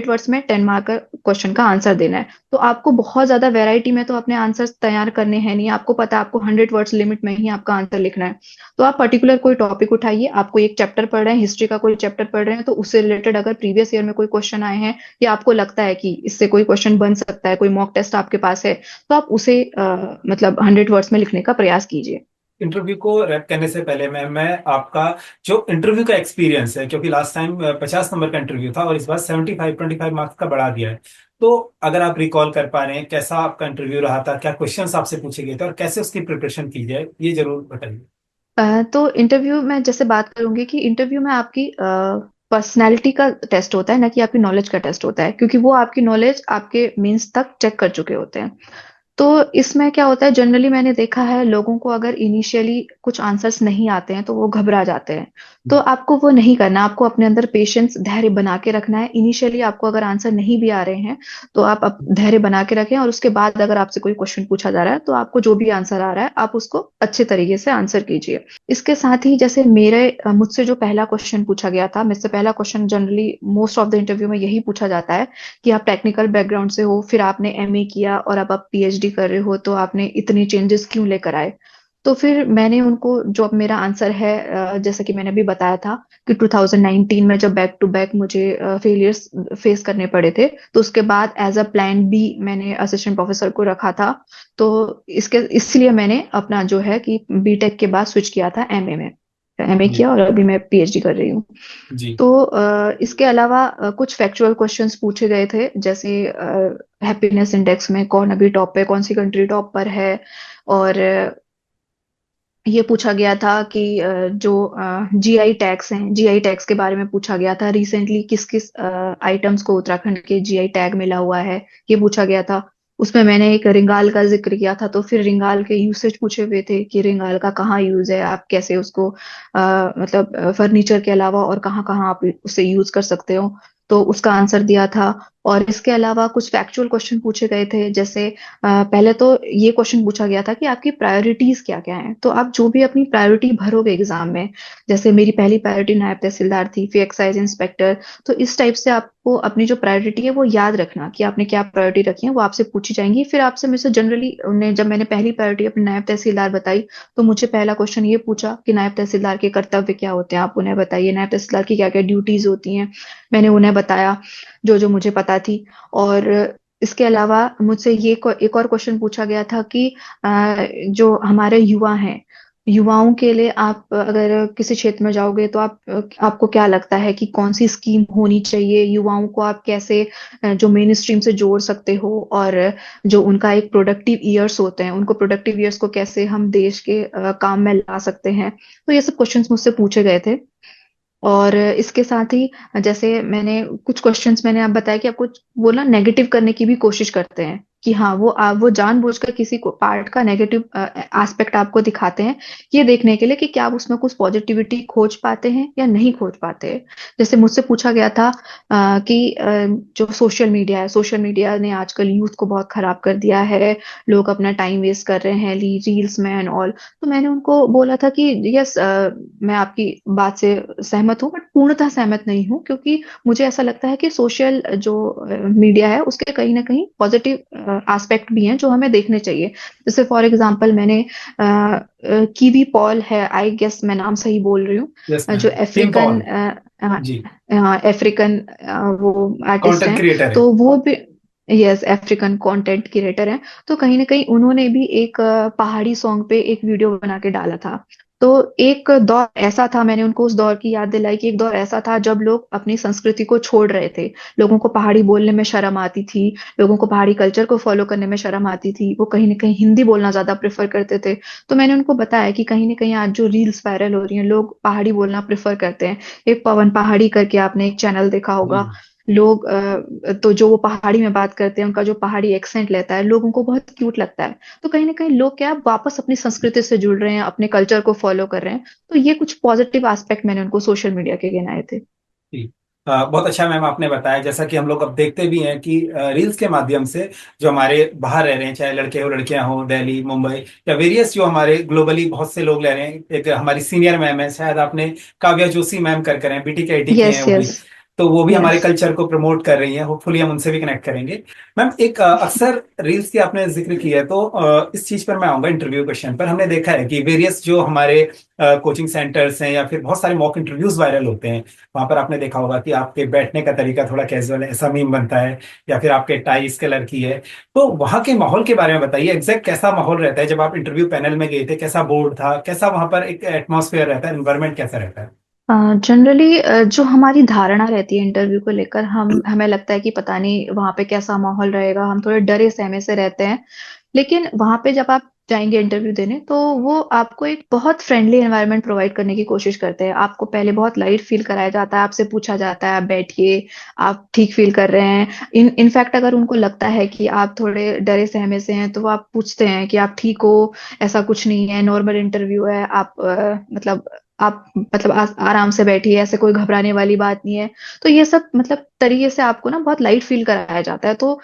वर्ड्स में 10 मार्क का क्वेश्चन का आंसर देना है। तो आपको बहुत ज्यादा वैरायटी में तो अपने आंसर्स तैयार करने हैं नहीं, आपको पता है आपको 100 वर्ड्स लिमिट में ही आपका आंसर लिखना है। तो आप पर्टिकुलर कोई टॉपिक उठाइए, आपको एक चैप्टर पढ़ रहे हैं, हिस्ट्री का कोई चैप्टर पढ़ रहे हैं, तो उससे रिलेटेड अगर प्रीवियस ईयर में कोई क्वेश्चन आए हैं या आपको लगता है कि इससे कोई क्वेश्चन बन सकता है, कोई मॉक टेस्ट आपके पास है, तो आप उसे मतलब 100 वर्ड्स में लिखने का प्रयास कीजिए। इंटरव्यू को रैप करने से पहले मैं आपका जो इंटरव्यू का एक्सपीरियंस है, क्योंकि लास्ट टाइम 50 नंबर का इंटरव्यू था और इस बार 25 मार्क्स का बढ़ा दिया है। तो अगर आप रिकॉल कर पा रहे हैं कैसा आपका इंटरव्यू रहा था, क्या क्वेश्चंस आपसे पूछे गए थे और कैसे उसकी प्रिपरेशन की जाए, ये जरूर बताइए। तो इंटरव्यू में जैसे बात करूंगी कि इंटरव्यू में आपकी पर्सनैलिटी का टेस्ट होता है ना कि आपकी नॉलेज का टेस्ट होता है, क्योंकि वो आपकी नॉलेज आपके मीन्स तक चेक कर चुके होते हैं। तो इसमें क्या होता है, जनरली मैंने देखा है लोगों को अगर इनिशियली कुछ आंसर्स नहीं आते हैं तो वो घबरा जाते हैं। तो आपको वो नहीं करना, आपको अपने अंदर पेशेंस, धैर्य बना के रखना है। इनिशियली आपको अगर आंसर नहीं भी आ रहे हैं तो आप धैर्य बना के रखें, और उसके बाद अगर आपसे कोई क्वेश्चन पूछा जा रहा है तो आपको जो भी आंसर आ रहा है आप उसको अच्छे तरीके से आंसर कीजिए। इसके साथ ही जैसे मुझसे जो पहला क्वेश्चन पूछा गया था, मुझसे पहला question generally most of the interview में यही पूछा जाता है कि आप टेक्निकल बैकग्राउंड से हो, फिर आपने एमए किया और अब आप पीएचडी कर रहे हो, तो आपने इतनी चेंजेस क्यों लेकर आए। तो फिर मैंने उनको जो अब मेरा आंसर है, जैसा कि मैंने अभी बताया था कि 2019 में जब बैक टू बैक मुझे फेलियर्स फेस करने पड़े थे, तो उसके बाद एज अ प्लान बी मैंने असिस्टेंट प्रोफेसर को रखा था। तो इसके इसलिए मैंने अपना जो है कि बीटेक के बाद स्विच किया था एमए में, एमए जी। किया और अभी मैं पीएचडी कर रही हूँ। जी। तो इसके अलावा कुछ फैक्चुअल क्वेश्चंस पूछे गए थे, जैसे हैप्पीनेस इंडेक्स में कौन अभी टॉप पे, कौन सी कंट्री टॉप पर है। और ये पूछा गया था कि जो जीआई टैग्स हैं, जीआई टैग्स के बारे में पूछा गया था, रिसेंटली किस किस आइटम्स को उत्तराखंड के जीआई टैग मिला हुआ है, ये पूछा गया था। उसमें मैंने एक रिंगाल का जिक्र किया था, तो फिर रिंगाल के यूसेज पूछे हुए थे कि रिंगाल का कहाँ यूज है, आप कैसे उसको मतलब फर्नीचर के अलावा और कहाँ कहाँ आप उसे यूज कर सकते हो। तो उसका आंसर दिया था। और इसके अलावा कुछ फैक्चुअल क्वेश्चन पूछे गए थे, जैसे पहले तो ये क्वेश्चन पूछा गया था कि आपकी प्रायोरिटीज क्या क्या हैं। तो आप जो भी अपनी प्रायोरिटी भरोगे एग्जाम में, जैसे मेरी पहली प्रायोरिटी नायब तहसीलदार थी, फिर एक्साइज इंस्पेक्टर, तो इस टाइप से आपको अपनी जो प्रायोरिटी है वो याद रखना कि आपने क्या प्रायोरिटी रखी है, वो आपसे पूछी जाएंगी। फिर आपसे मुझसे जनरली उन्हें, जब मैंने पहली प्रायोरिटी अपनी नायब तहसीलदार बताई, तो मुझे पहला क्वेश्चन ये पूछा कि नायब तहसीलदार के कर्तव्य क्या होते हैं, आप उन्हें बताइए, नायब तहसीलदार की क्या क्या ड्यूटीज होती हैं। मैंने उन्हें बताया जो जो मुझे पता थी। और इसके अलावा मुझसे एक और क्वेश्चन पूछा गया था कि जो हमारे युवा हैं, युवाओं के लिए आप अगर किसी क्षेत्र में जाओगे तो आपको क्या लगता है कि कौन सी स्कीम होनी चाहिए, युवाओं को आप कैसे जो मेन स्ट्रीम से जोड़ सकते हो, और जो उनका एक प्रोडक्टिव ईयर्स होते हैं, उनको प्रोडक्टिव ईयर्स को कैसे हम देश के काम में ला सकते हैं। तो ये सब क्वेश्चंस मुझसे पूछे गए थे। और इसके साथ ही जैसे मैंने कुछ क्वेश्चंस, मैंने आप बताया कि आपको वो ना नेगेटिव करने की भी कोशिश करते हैं, कि हाँ वो जानबूझकर किसी को पार्ट का नेगेटिव एस्पेक्ट आपको दिखाते हैं, ये देखने के लिए कि क्या आप उसमें कुछ पॉजिटिविटी खोज पाते हैं या नहीं खोज पाते हैं। जैसे मुझसे पूछा गया था कि जो सोशल मीडिया है, सोशल मीडिया ने आजकल यूथ को बहुत खराब कर दिया है, लोग अपना टाइम वेस्ट कर रहे हैं रील्स में एंड ऑल। तो मैंने उनको बोला था कि यस, मैं आपकी बात से सहमत हूँ, बट पूर्णतः सहमत नहीं हूँ, क्योंकि मुझे ऐसा लगता है कि सोशल जो मीडिया है उसके कहीं ना कहीं पॉजिटिव एस्पेक्ट भी हैं जो हमें देखने चाहिए। जैसे फॉर एग्जांपल मैंने कीवी पॉल है, आई गेस मैं नाम सही बोल रही हूँ, यस जो मैम, टीम अफ्रीकन पॉल। जी। अफ्रीकन वो आर्टिस्ट कंटेंट हैं। क्रिएटर है। तो वो भी, यस, अफ्रीकन कंटेंट क्रिएटर हैं। तो कहीं ना कहीं उन्होंने भी एक पहाड़ी सॉन्ग पे एक वीडियो बना के डाला था। तो एक दौर ऐसा था, मैंने उनको उस दौर की याद दिलाई कि एक दौर ऐसा था जब लोग अपनी संस्कृति को छोड़ रहे थे, लोगों को पहाड़ी बोलने में शर्म आती थी, लोगों को पहाड़ी कल्चर को फॉलो करने में शर्म आती थी, वो कहीं ना कहीं हिंदी बोलना ज्यादा प्रेफर करते थे। तो मैंने उनको बताया कि कहीं ना कहीं आज जो रील्स वायरल हो रही हैं, लोग पहाड़ी बोलना प्रेफर करते हैं। एक पवन पहाड़ी करके आपने एक चैनल देखा जी। होगा। लोग तो जो वो पहाड़ी में बात करते हैं, उनका जो पहाड़ी एक्सेंट लेता है, लोगों को बहुत क्यूट लगता है। तो कहीं ना कहीं लोग क्या वापस अपनी संस्कृति से जुड़ रहे हैं, अपने कल्चर को फॉलो कर रहे हैं। तो ये कुछ पॉजिटिव एस्पेक्ट मैंने उनको सोशल मीडिया के गिनाए थे। जी। बहुत अच्छा मैम आपने बताया, जैसा कि हम लोग अब देखते भी हैं कि रील्स के माध्यम से जो हमारे बाहर रह रहे हैं, चाहे लड़के हो लड़कियां हो, दिल्ली मुंबई या वेरियस, जो हमारे ग्लोबली बहुत से लोग रह रहे हैं। एक हमारी सीनियर मैम है, शायद आपने काव्या जोशी मैम कर हैं, बीटी के आईटी की हैं यस, वो भी। यस, तो वो भी हमारे यस। कल्चर को प्रमोट कर रही हैं, होपफुली हम उनसे भी कनेक्ट करेंगे। मैम एक अक्सर रील्स की आपने जिक्र किया है, तो इस चीज पर मैं आऊंगा इंटरव्यू क्वेश्चन पर। हमने देखा है कि वेरियस जो हमारे कोचिंग सेंटर्स हैं या फिर बहुत सारे मॉक इंटरव्यूज वायरल होते हैं, वहां पर आपने देखा होगा कि आपके बैठने का तरीका थोड़ा कैजुअल है, ऐसा मीम बनता है, या फिर आपके टाई इस कलर की है। तो वहां के माहौल के बारे में बताइए, एग्जैक्ट कैसा माहौल रहता है जब आप इंटरव्यू पैनल में गए थे? कैसा बोर्ड था, कैसा वहां पर एक एटमॉस्फेयर रहता है, एनवायरमेंट कैसा रहता है? जनरली जो हमारी धारणा रहती है इंटरव्यू को लेकर, हम हमें लगता है कि पता नहीं वहां पे कैसा माहौल रहेगा, हम थोड़े डरे सहमे से रहते हैं। लेकिन वहां पे जब आप जाएंगे इंटरव्यू देने, तो वो आपको एक बहुत फ्रेंडली एनवायरनमेंट प्रोवाइड करने की कोशिश करते हैं। आपको पहले बहुत लाइट फील कराया जाता है, आपसे पूछा जाता है आप बैठिए, आप ठीक फील कर रहे हैं। इनफैक्ट अगर उनको लगता है कि आप थोड़े डरे सहमे से हैं, तो वो आप पूछते हैं कि आप ठीक हो, ऐसा कुछ नहीं है, नॉर्मल इंटरव्यू है, आप आराम से बैठिए, ऐसे कोई घबराने वाली बात नहीं है। तो ये सब मतलब तरीके से आपको ना बहुत लाइट फील कराया जाता है। तो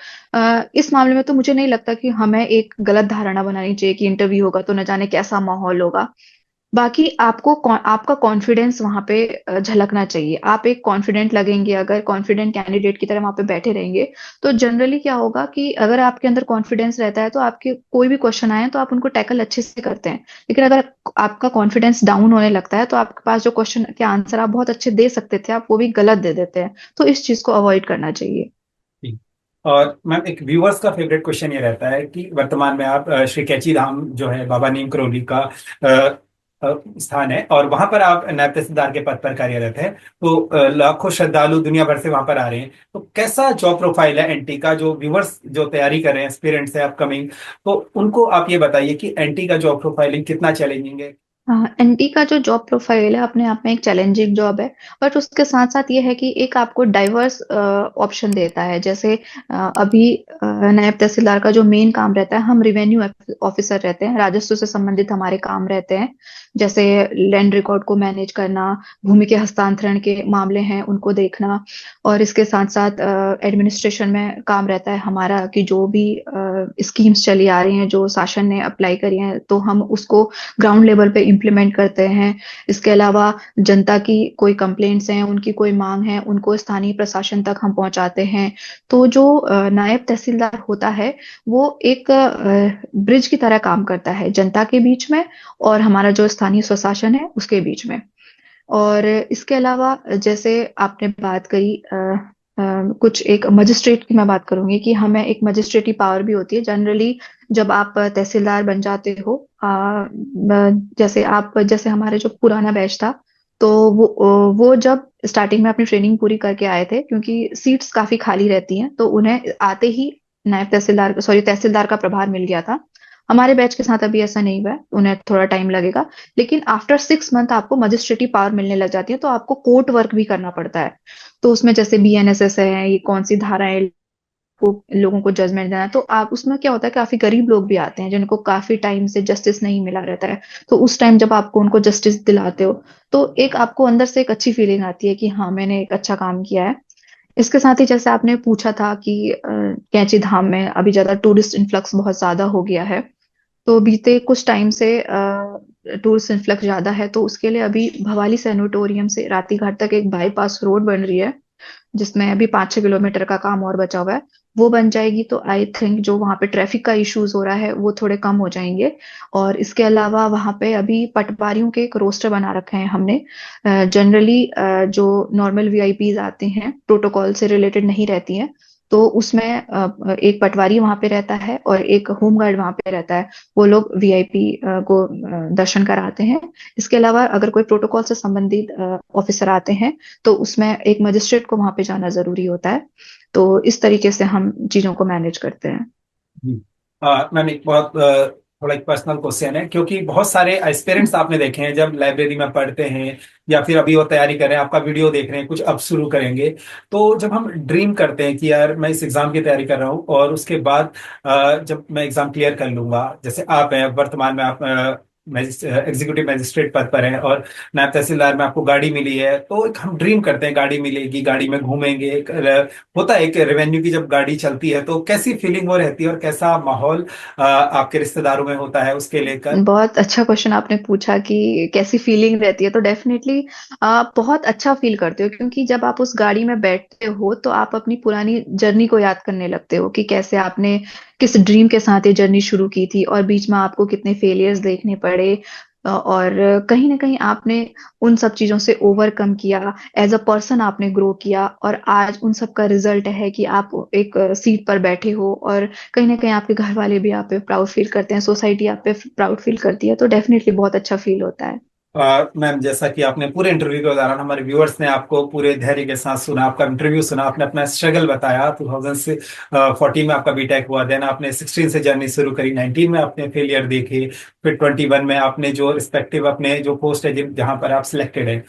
इस मामले में तो मुझे नहीं लगता कि हमें एक गलत धारणा बनानी चाहिए कि इंटरव्यू होगा तो न जाने कैसा माहौल होगा। बाकी आपका कॉन्फिडेंस वहां पे झलकना चाहिए। आप एक कॉन्फिडेंट लगेंगे, अगर कॉन्फिडेंट कैंडिडेट की तरह वहां पे बैठे रहेंगे, तो जनरली क्या होगा कि अगर आपके अंदर कॉन्फिडेंस रहता है तो आपके कोई भी क्वेश्चन आए तो आप उनको टैकल अच्छे से करते हैं। लेकिन अगर आपका कॉन्फिडेंस डाउन होने लगता है, तो आपके पास जो क्वेश्चन के आंसर आप बहुत अच्छे दे सकते थे, आप वो भी गलत दे देते हैं। तो इस चीज को अवॉइड करना चाहिए। जी। और मैम एक व्यूअर्स का फेवरेट क्वेश्चन ये रहता है कि वर्तमान में आप श्री कैची धाम जो है बाबा नीम करोली का स्थान है, और वहां पर आप नायब तहसीलदार के पद पर कार्यरत हैं। तो लाखों श्रद्धालु दुनिया भर से वहां पर आ रहे हैं। तो कैसा जॉब प्रोफाइल है एनटी का? जो व्यूअर्स जो तैयारी कर रहे हैं, एस्पिरेंट्स है अपकमिंग, तो उनको आप ये बताइए कि एनटी का जॉब प्रोफाइलिंग कितना चैलेंजिंग है? एनटी का जो जॉब प्रोफाइल है अपने आप में एक चैलेंजिंग जॉब है, बट उसके साथ साथ ये है कि एक आपको डाइवर्स ऑप्शन देता है। जैसे अभी नायब तहसीलदार का जो मेन काम रहता है, हम रिवेन्यू ऑफिसर रहते हैं, राजस्व से संबंधित हमारे काम रहते हैं। जैसे लैंड रिकॉर्ड को मैनेज करना, भूमि के हस्तांतरण के मामले हैं उनको देखना, और इसके साथ साथ एडमिनिस्ट्रेशन में काम रहता है हमारा कि जो भी स्कीम्स चली आ रही हैं जो शासन ने अप्लाई करी हैं तो हम उसको ग्राउंड लेवल पे इम्प्लीमेंट करते हैं। इसके अलावा जनता की कोई कंप्लेंट्स हैं, उनकी कोई मांग है, उनको स्थानीय प्रशासन तक हम पहुंचाते हैं। तो जो नायब तहसीलदार होता है वो एक ब्रिज की तरह काम करता है जनता के बीच में और हमारा जो स्थानीय स्वशासन है उसके बीच में। और इसके अलावा जैसे आपने बात करी कुछ एक मजिस्ट्रेट की मैं बात करूंगी कि हमें एक मजिस्ट्रेटी पावर भी होती है जनरली जब आप तहसीलदार बन जाते हो। जैसे हमारे जो पुराना बैच था, तो वो जब स्टार्टिंग में अपनी ट्रेनिंग पूरी करके आए थे, क्योंकि सीट्स काफी खाली रहती हैं, तो उन्हें आते ही नायब तहसीलदार सॉरी तहसीलदार का प्रभार मिल गया था। हमारे बैच के साथ अभी ऐसा नहीं हुआ है, उन्हें थोड़ा टाइम लगेगा। लेकिन आफ्टर 6 मंथ आपको मजिस्ट्रेटी पावर मिलने लग जाती है, तो आपको कोर्ट वर्क भी करना पड़ता है। तो उसमें जैसे बीएनएसएस है, ये कौन सी धाराएं को लोगों को जजमेंट देना है, तो आप उसमें क्या होता है काफी गरीब लोग भी आते हैं जिनको काफी टाइम से जस्टिस नहीं मिला रहता है। तो उस टाइम जब आपको उनको जस्टिस दिलाते हो तो एक आपको अंदर से एक अच्छी फीलिंग आती है कि हाँ मैंने एक अच्छा काम किया है। इसके साथ ही जैसे आपने पूछा था कि कैंची धाम में अभी ज्यादा टूरिस्ट इन्फ्लक्स बहुत ज्यादा हो गया है, तो बीते कुछ टाइम से टूरिस्ट इन्फ्लक्स ज्यादा है, तो उसके लिए अभी भवाली सैनिटोरियम से राती घाट तक एक बाईपास रोड बन रही है, जिसमें अभी 5-6 किलोमीटर का काम और बचा हुआ है। वो बन जाएगी तो आई थिंक जो वहां पे ट्रैफिक का इश्यूज हो रहा है वो थोड़े कम हो जाएंगे। और इसके अलावा वहां पे अभी पटवारियों के एक रोस्टर बना रखे हैं हमने। जनरली जो नॉर्मल वीआईपीज आते हैं प्रोटोकॉल से रिलेटेड नहीं रहती हैं, तो उसमें एक पटवारी वहां पे रहता है और एक होमगार्ड वहां पे रहता है। वो लोग वीआईपी को दर्शन कराते हैं। इसके अलावा अगर कोई प्रोटोकॉल से संबंधित ऑफिसर आते हैं तो उसमें एक मजिस्ट्रेट को वहां पे जाना जरूरी होता है। तो इस तरीके से हम चीजों को मैनेज करते हैं। जी। मैम एक बहुत थोड़ा एक पर्सनल क्वेश्चन है, क्योंकि बहुत सारे एस्पिरेंट्स आपने देखे हैं जब लाइब्रेरी में पढ़ते हैं या फिर अभी वो तैयारी कर रहे हैं, आपका वीडियो देख रहे हैं, कुछ अब शुरू करेंगे। तो जब हम ड्रीम करते हैं कि यार मैं इस एग्जाम की तैयारी कर रहा हूँ और उसके बाद जब मैं एग्जाम क्लियर कर लूंगा, जैसे आप हैं वर्तमान में, आप एग्जीक्यूटिव मजिस्ट्रेट पद पर हैं और नायब तहसीलदार में आपको गाड़ी मिली है, तो एक हम ड्रीम करते हैं गाड़ी मिलेगी, गाड़ी में घूमेंगे, एक होता है एक रेवेन्यू की जब गाड़ी चलती है तो कैसी फीलिंग वो रहती है और कैसा माहौल आपके रिश्तेदारों में होता है उसके लेकर। बहुत अच्छा क्वेश्चन आपने पूछा कि कैसी फीलिंग रहती है। तो डेफिनेटली आप बहुत अच्छा फील करते हो, क्योंकि जब आप उस गाड़ी में बैठते हो तो आप अपनी पुरानी जर्नी को याद करने लगते हो कि कैसे आपने किस ड्रीम के साथ ये जर्नी शुरू की थी और बीच में आपको कितने फेलियर्स देखने पड़े। और कहीं ना कहीं आपने उन सब चीजों से ओवरकम किया, एज अ पर्सन आपने ग्रो किया, और आज उन सब का रिजल्ट है कि आप एक सीट पर बैठे हो, और कहीं ना कहीं आपके घर वाले भी आप पे प्राउड फील करते हैं, सोसाइटी आप पे प्राउड फील करती है। तो डेफिनेटली बहुत अच्छा फील होता है। मैम जैसा कि आपने पूरे इंटरव्यू के दौरान हमारे व्यूअर्स ने आपको पूरे धैर्य के साथ सुना, आपका इंटरव्यू सुना, आपने अपना स्ट्रगल बताया। 2014 में आपका बीटेक हुआ, देन आपने 16 से जर्नी शुरू करी, 19 में आपने फेलियर देखे, फिर 21 में आपने जो रिस्पेक्टिव अपने जो पोस्ट है जहां पर आप सिलेक्टेड है,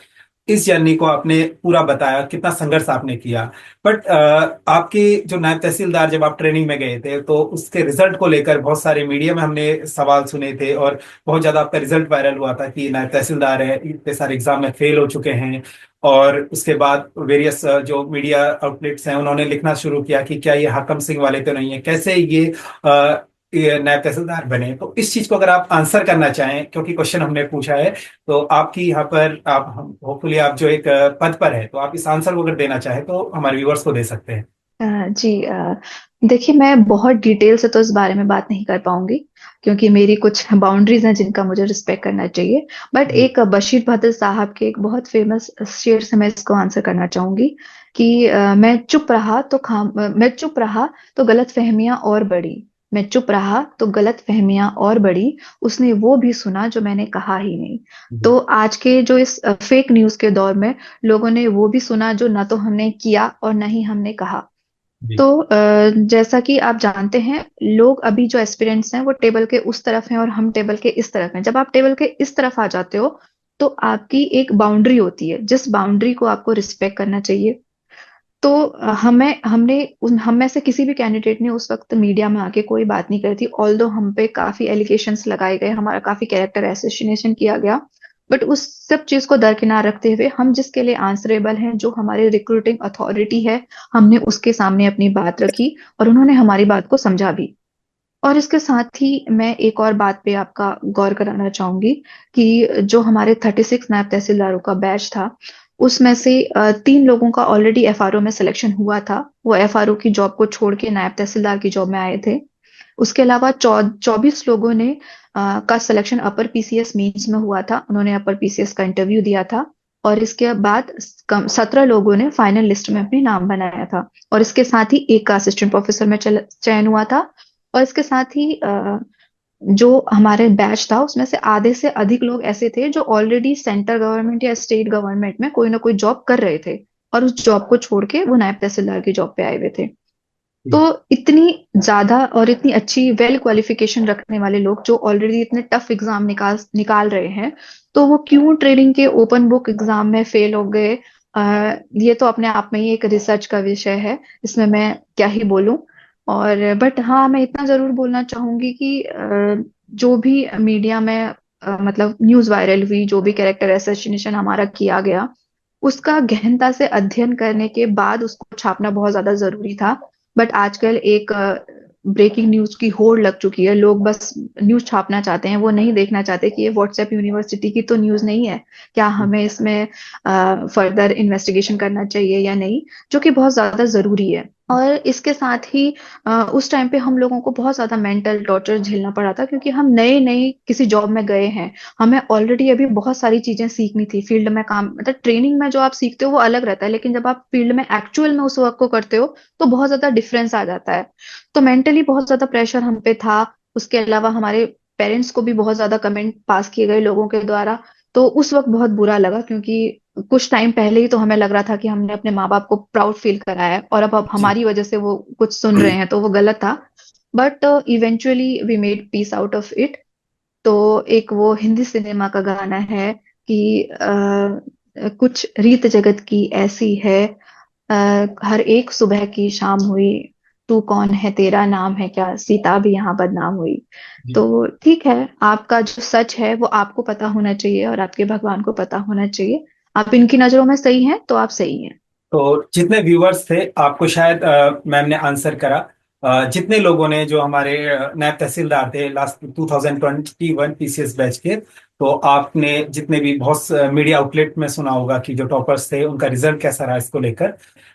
इस जर्नी को आपने पूरा बताया, कितना संघर्ष आपने किया। बट आपके जो नायब तहसीलदार जब आप ट्रेनिंग में गए थे तो उसके रिजल्ट को लेकर बहुत सारे मीडिया में हमने सवाल सुने थे और बहुत ज्यादा आपका रिजल्ट वायरल हुआ था कि नायब तहसीलदार है, इतने सारे एग्जाम में फेल हो चुके हैं। और उसके बाद वेरियस जो मीडिया आउटलेट्स हैं उन्होंने लिखना शुरू किया कि क्या ये हाकम सिंह वाले तो नहीं है, कैसे ये नायब तहसीलदार बने। तो इस चीज को अगर आप आंसर करना चाहें, क्योंकि क्वेश्चन हमने पूछा है, तो आपकी यहाँ पर आप होपफुली आप जो एक पद पर है, तो आप इस आंसर को अगर देना चाहें तो हमारे व्यूअर्स को दे सकते हैं। जी देखिए, मैं बहुत डिटेल से तो इस बारे में बात नहीं कर पाऊंगी, क्योंकि मेरी कुछ बाउंड्रीज हैं जिनका मुझे रिस्पेक्ट करना चाहिए। बट जी। एक बशीर बद्र साहब के एक बहुत फेमस शेर से मैं इसको आंसर करना चाहूंगी कि मैं चुप रहा तो गलत फहमियां और बढ़ी। मैं चुप रहा तो गलत फहमियां और बढ़ी, उसने वो भी सुना जो मैंने कहा ही नहीं। जी। तो आज के जो इस फेक न्यूज के दौर में लोगों ने वो भी सुना जो ना तो हमने किया और ना ही हमने कहा। जी। तो जैसा कि आप जानते हैं, लोग अभी जो एस्पिरेंट्स हैं वो टेबल के उस तरफ हैं और हम टेबल के इस तरफ हैं। जब आप टेबल के इस तरफ आ जाते हो तो आपकी एक बाउंड्री होती है, जिस बाउंड्री को आपको रिस्पेक्ट करना चाहिए। तो हम में से किसी भी कैंडिडेट ने उस वक्त मीडिया में आके कोई बात नहीं करी थी, ऑल्दो हम पे काफी एलिगेशंस लगाए गए, हमारा काफी कैरेक्टर एसेसिनेशन किया गया। बट उस सब चीज को दरकिनार रखते हुए हम जिसके लिए आंसरेबल हैं, जो हमारी रिक्रूटिंग अथॉरिटी है, हमने उसके सामने अपनी बात रखी और उन्होंने हमारी बात को समझा भी। और इसके साथ ही मैं एक और बात पे आपका गौर कराना चाहूंगी कि जो हमारे 36 नायब तहसीलदारों का बैच था, उसमें से 3 लोगों का ऑलरेडी एफआरओ में सिलेक्शन हुआ था। वो एफआरओ की जॉब को छोड़ के नायब तहसीलदार की जॉब में आए थे। उसके अलावा 24 लोगों ने का सिलेक्शन अपर पीसीएस मींस में हुआ था, उन्होंने अपर पीसीएस का इंटरव्यू दिया था। और इसके बाद 17 लोगों ने फाइनल लिस्ट में अपने नाम बनाया था। और इसके साथ ही एक का असिस्टेंट प्रोफेसर में चयन हुआ था। और इसके साथ ही जो हमारे बैच था उसमें से अधिक लोग ऐसे थे जो ऑलरेडी सेंट्रल गवर्नमेंट या स्टेट गवर्नमेंट में कोई ना कोई जॉब कर रहे थे, और उस जॉब को छोड़ के वो नायब तहसीलदार की जॉब पे आए हुए थे। तो जी। इतनी ज्यादा और इतनी अच्छी वेल क्वालिफिकेशन रखने वाले लोग जो ऑलरेडी इतने टफ एग्जाम निकाल निकाल रहे हैं, तो वो क्यों ट्रेनिंग के ओपन बुक एग्जाम में फेल हो गए? ये तो अपने आप में ही एक रिसर्च का विषय है, इसमें मैं क्या ही बोलूं। और बट हाँ, मैं इतना जरूर बोलना चाहूंगी कि जो भी मीडिया में मतलब न्यूज वायरल हुई, जो भी कैरेक्टर असैसिनेशन हमारा किया गया, उसका गहनता से अध्ययन करने के बाद उसको छापना बहुत ज्यादा जरूरी था। बट आजकल एक ब्रेकिंग न्यूज की होड़ लग चुकी है, लोग बस न्यूज छापना चाहते हैं, वो नहीं देखना चाहते कि ये व्हाट्सएप यूनिवर्सिटी की तो न्यूज नहीं है, क्या हमें इसमें फर्दर इन्वेस्टिगेशन करना चाहिए या नहीं, जो कि बहुत ज्यादा जरूरी है। और इसके साथ ही उस टाइम पे हम लोगों को बहुत ज्यादा मेंटल टॉर्चर झेलना पड़ा था, क्योंकि हम नए नए किसी जॉब में गए हैं। हमें ऑलरेडी अभी बहुत सारी चीजें सीखनी थी, फील्ड में काम, मतलब ट्रेनिंग में जो आप सीखते हो वो अलग रहता है, लेकिन जब आप फील्ड में एक्चुअल में उस वर्क को करते हो तो बहुत ज्यादा डिफरेंस आ जाता है। तो मेंटली बहुत ज्यादा प्रेशर हम पे था। उसके अलावा हमारे पेरेंट्स को भी बहुत ज्यादा कमेंट पास किए गए लोगों के द्वारा। तो उस वक्त बहुत बुरा लगा, क्योंकि कुछ टाइम पहले ही तो हमें लग रहा था कि हमने अपने माँ बाप को प्राउड फील कराया है, और अब जी। हमारी वजह से वो कुछ सुन रहे हैं तो वो गलत था। But eventually we made peace out of it. तो एक वो हिंदी सिनेमा का गाना है कि कुछ रीत जगत की ऐसी है, हर एक सुबह की शाम हुई, तू कौन है तेरा नाम है क्या, सीता भी यहाँ बदनाम हुई। जी। तो ठीक है, आपका जो सच है वो आपको पता होना चाहिए और आपके भगवान को पता होना चाहिए। आप इनकी नजरों में सही हैं तो आप सही हैं। तो जितने व्यूअर्स थे आपको शायद मैम ने आंसर करा। जितने लोगों ने जो हमारे नायब तहसीलदार थे लास्ट 2021 पीसीएस बैच के, तो आपने जितने भी बहुत मीडिया आउटलेट में सुना होगा कि जो टॉपर्स थे उनका रिजल्ट कैसा रहा इसको लेकर।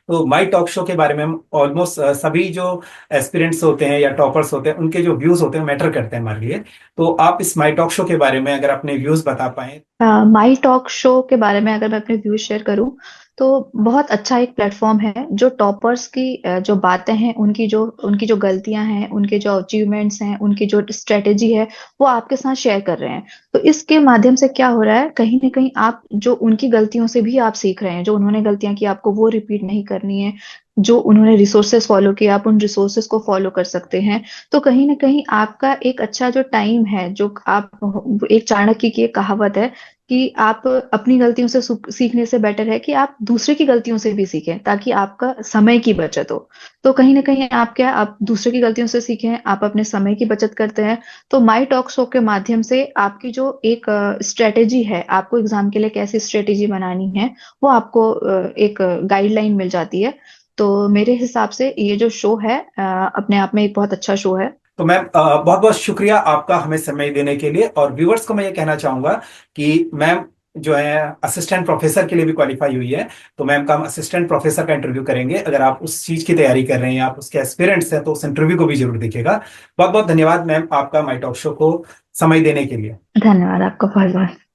तो माई टॉक शो के बारे में हम ऑलमोस्ट सभी जो एस्पिरेंट्स होते हैं या टॉपर्स होते हैं उनके जो व्यूज होते हैं मैटर करते हैं हमारे लिए। तो आप इस माई टॉक शो के बारे में अगर अपने व्यूज बता पाए। माई टॉक शो के बारे में अगर मैं अपने व्यूज शेयर करूं, तो बहुत अच्छा एक प्लेटफॉर्म है जो टॉपर्स की जो बातें हैं, उनकी जो गलतियां हैं, उनके जो अचीवमेंट्स हैं, उनकी जो स्ट्रेटेजी है, वो आपके साथ शेयर कर रहे हैं। तो इसके माध्यम से क्या हो रहा है, कहीं ना कहीं आप जो उनकी गलतियों से भी आप सीख रहे हैं, जो उन्होंने गलतियां की आपको वो रिपीट नहीं करनी है। जो उन्होंने रिसोर्सेस फॉलो किए आप उन रिसोर्सेस को फॉलो कर सकते हैं। तो कहीं ना कहीं आपका एक अच्छा जो टाइम है, जो आप, एक चाणक्य की एक कहावत है कि आप अपनी गलतियों से सीखने से बेटर है कि आप दूसरे की गलतियों से भी सीखें, ताकि आपका समय की बचत हो। तो कहीं ना कहीं आप क्या, आप दूसरे की गलतियों से सीखें, आप अपने समय की बचत करते हैं। तो माई टॉक शो के माध्यम से आपकी जो एक स्ट्रेटेजी है, आपको एग्जाम के लिए कैसी स्ट्रेटेजी बनानी है, वो आपको एक गाइडलाइन मिल जाती है। तो मेरे हिसाब से ये जो शो है अपने आप में एक बहुत अच्छा शो है। तो मैम बहुत बहुत शुक्रिया आपका हमें समय देने के लिए। और व्यूवर्स को मैं ये कहना चाहूंगा कि मैम जो है असिस्टेंट प्रोफेसर के लिए भी क्वालिफाई हुई है। तो मैम का हम असिस्टेंट प्रोफेसर का इंटरव्यू करेंगे। अगर आप उस चीज की तैयारी कर रहे हैं, आप उसके एस्पिरेंट्स हैं, तो उस इंटरव्यू को भी जरूर देखिएगा। बहुत बहुत धन्यवाद मैम आपका माई टॉक शो को समय देने के लिए। धन्यवाद आपका बहुत बहुत।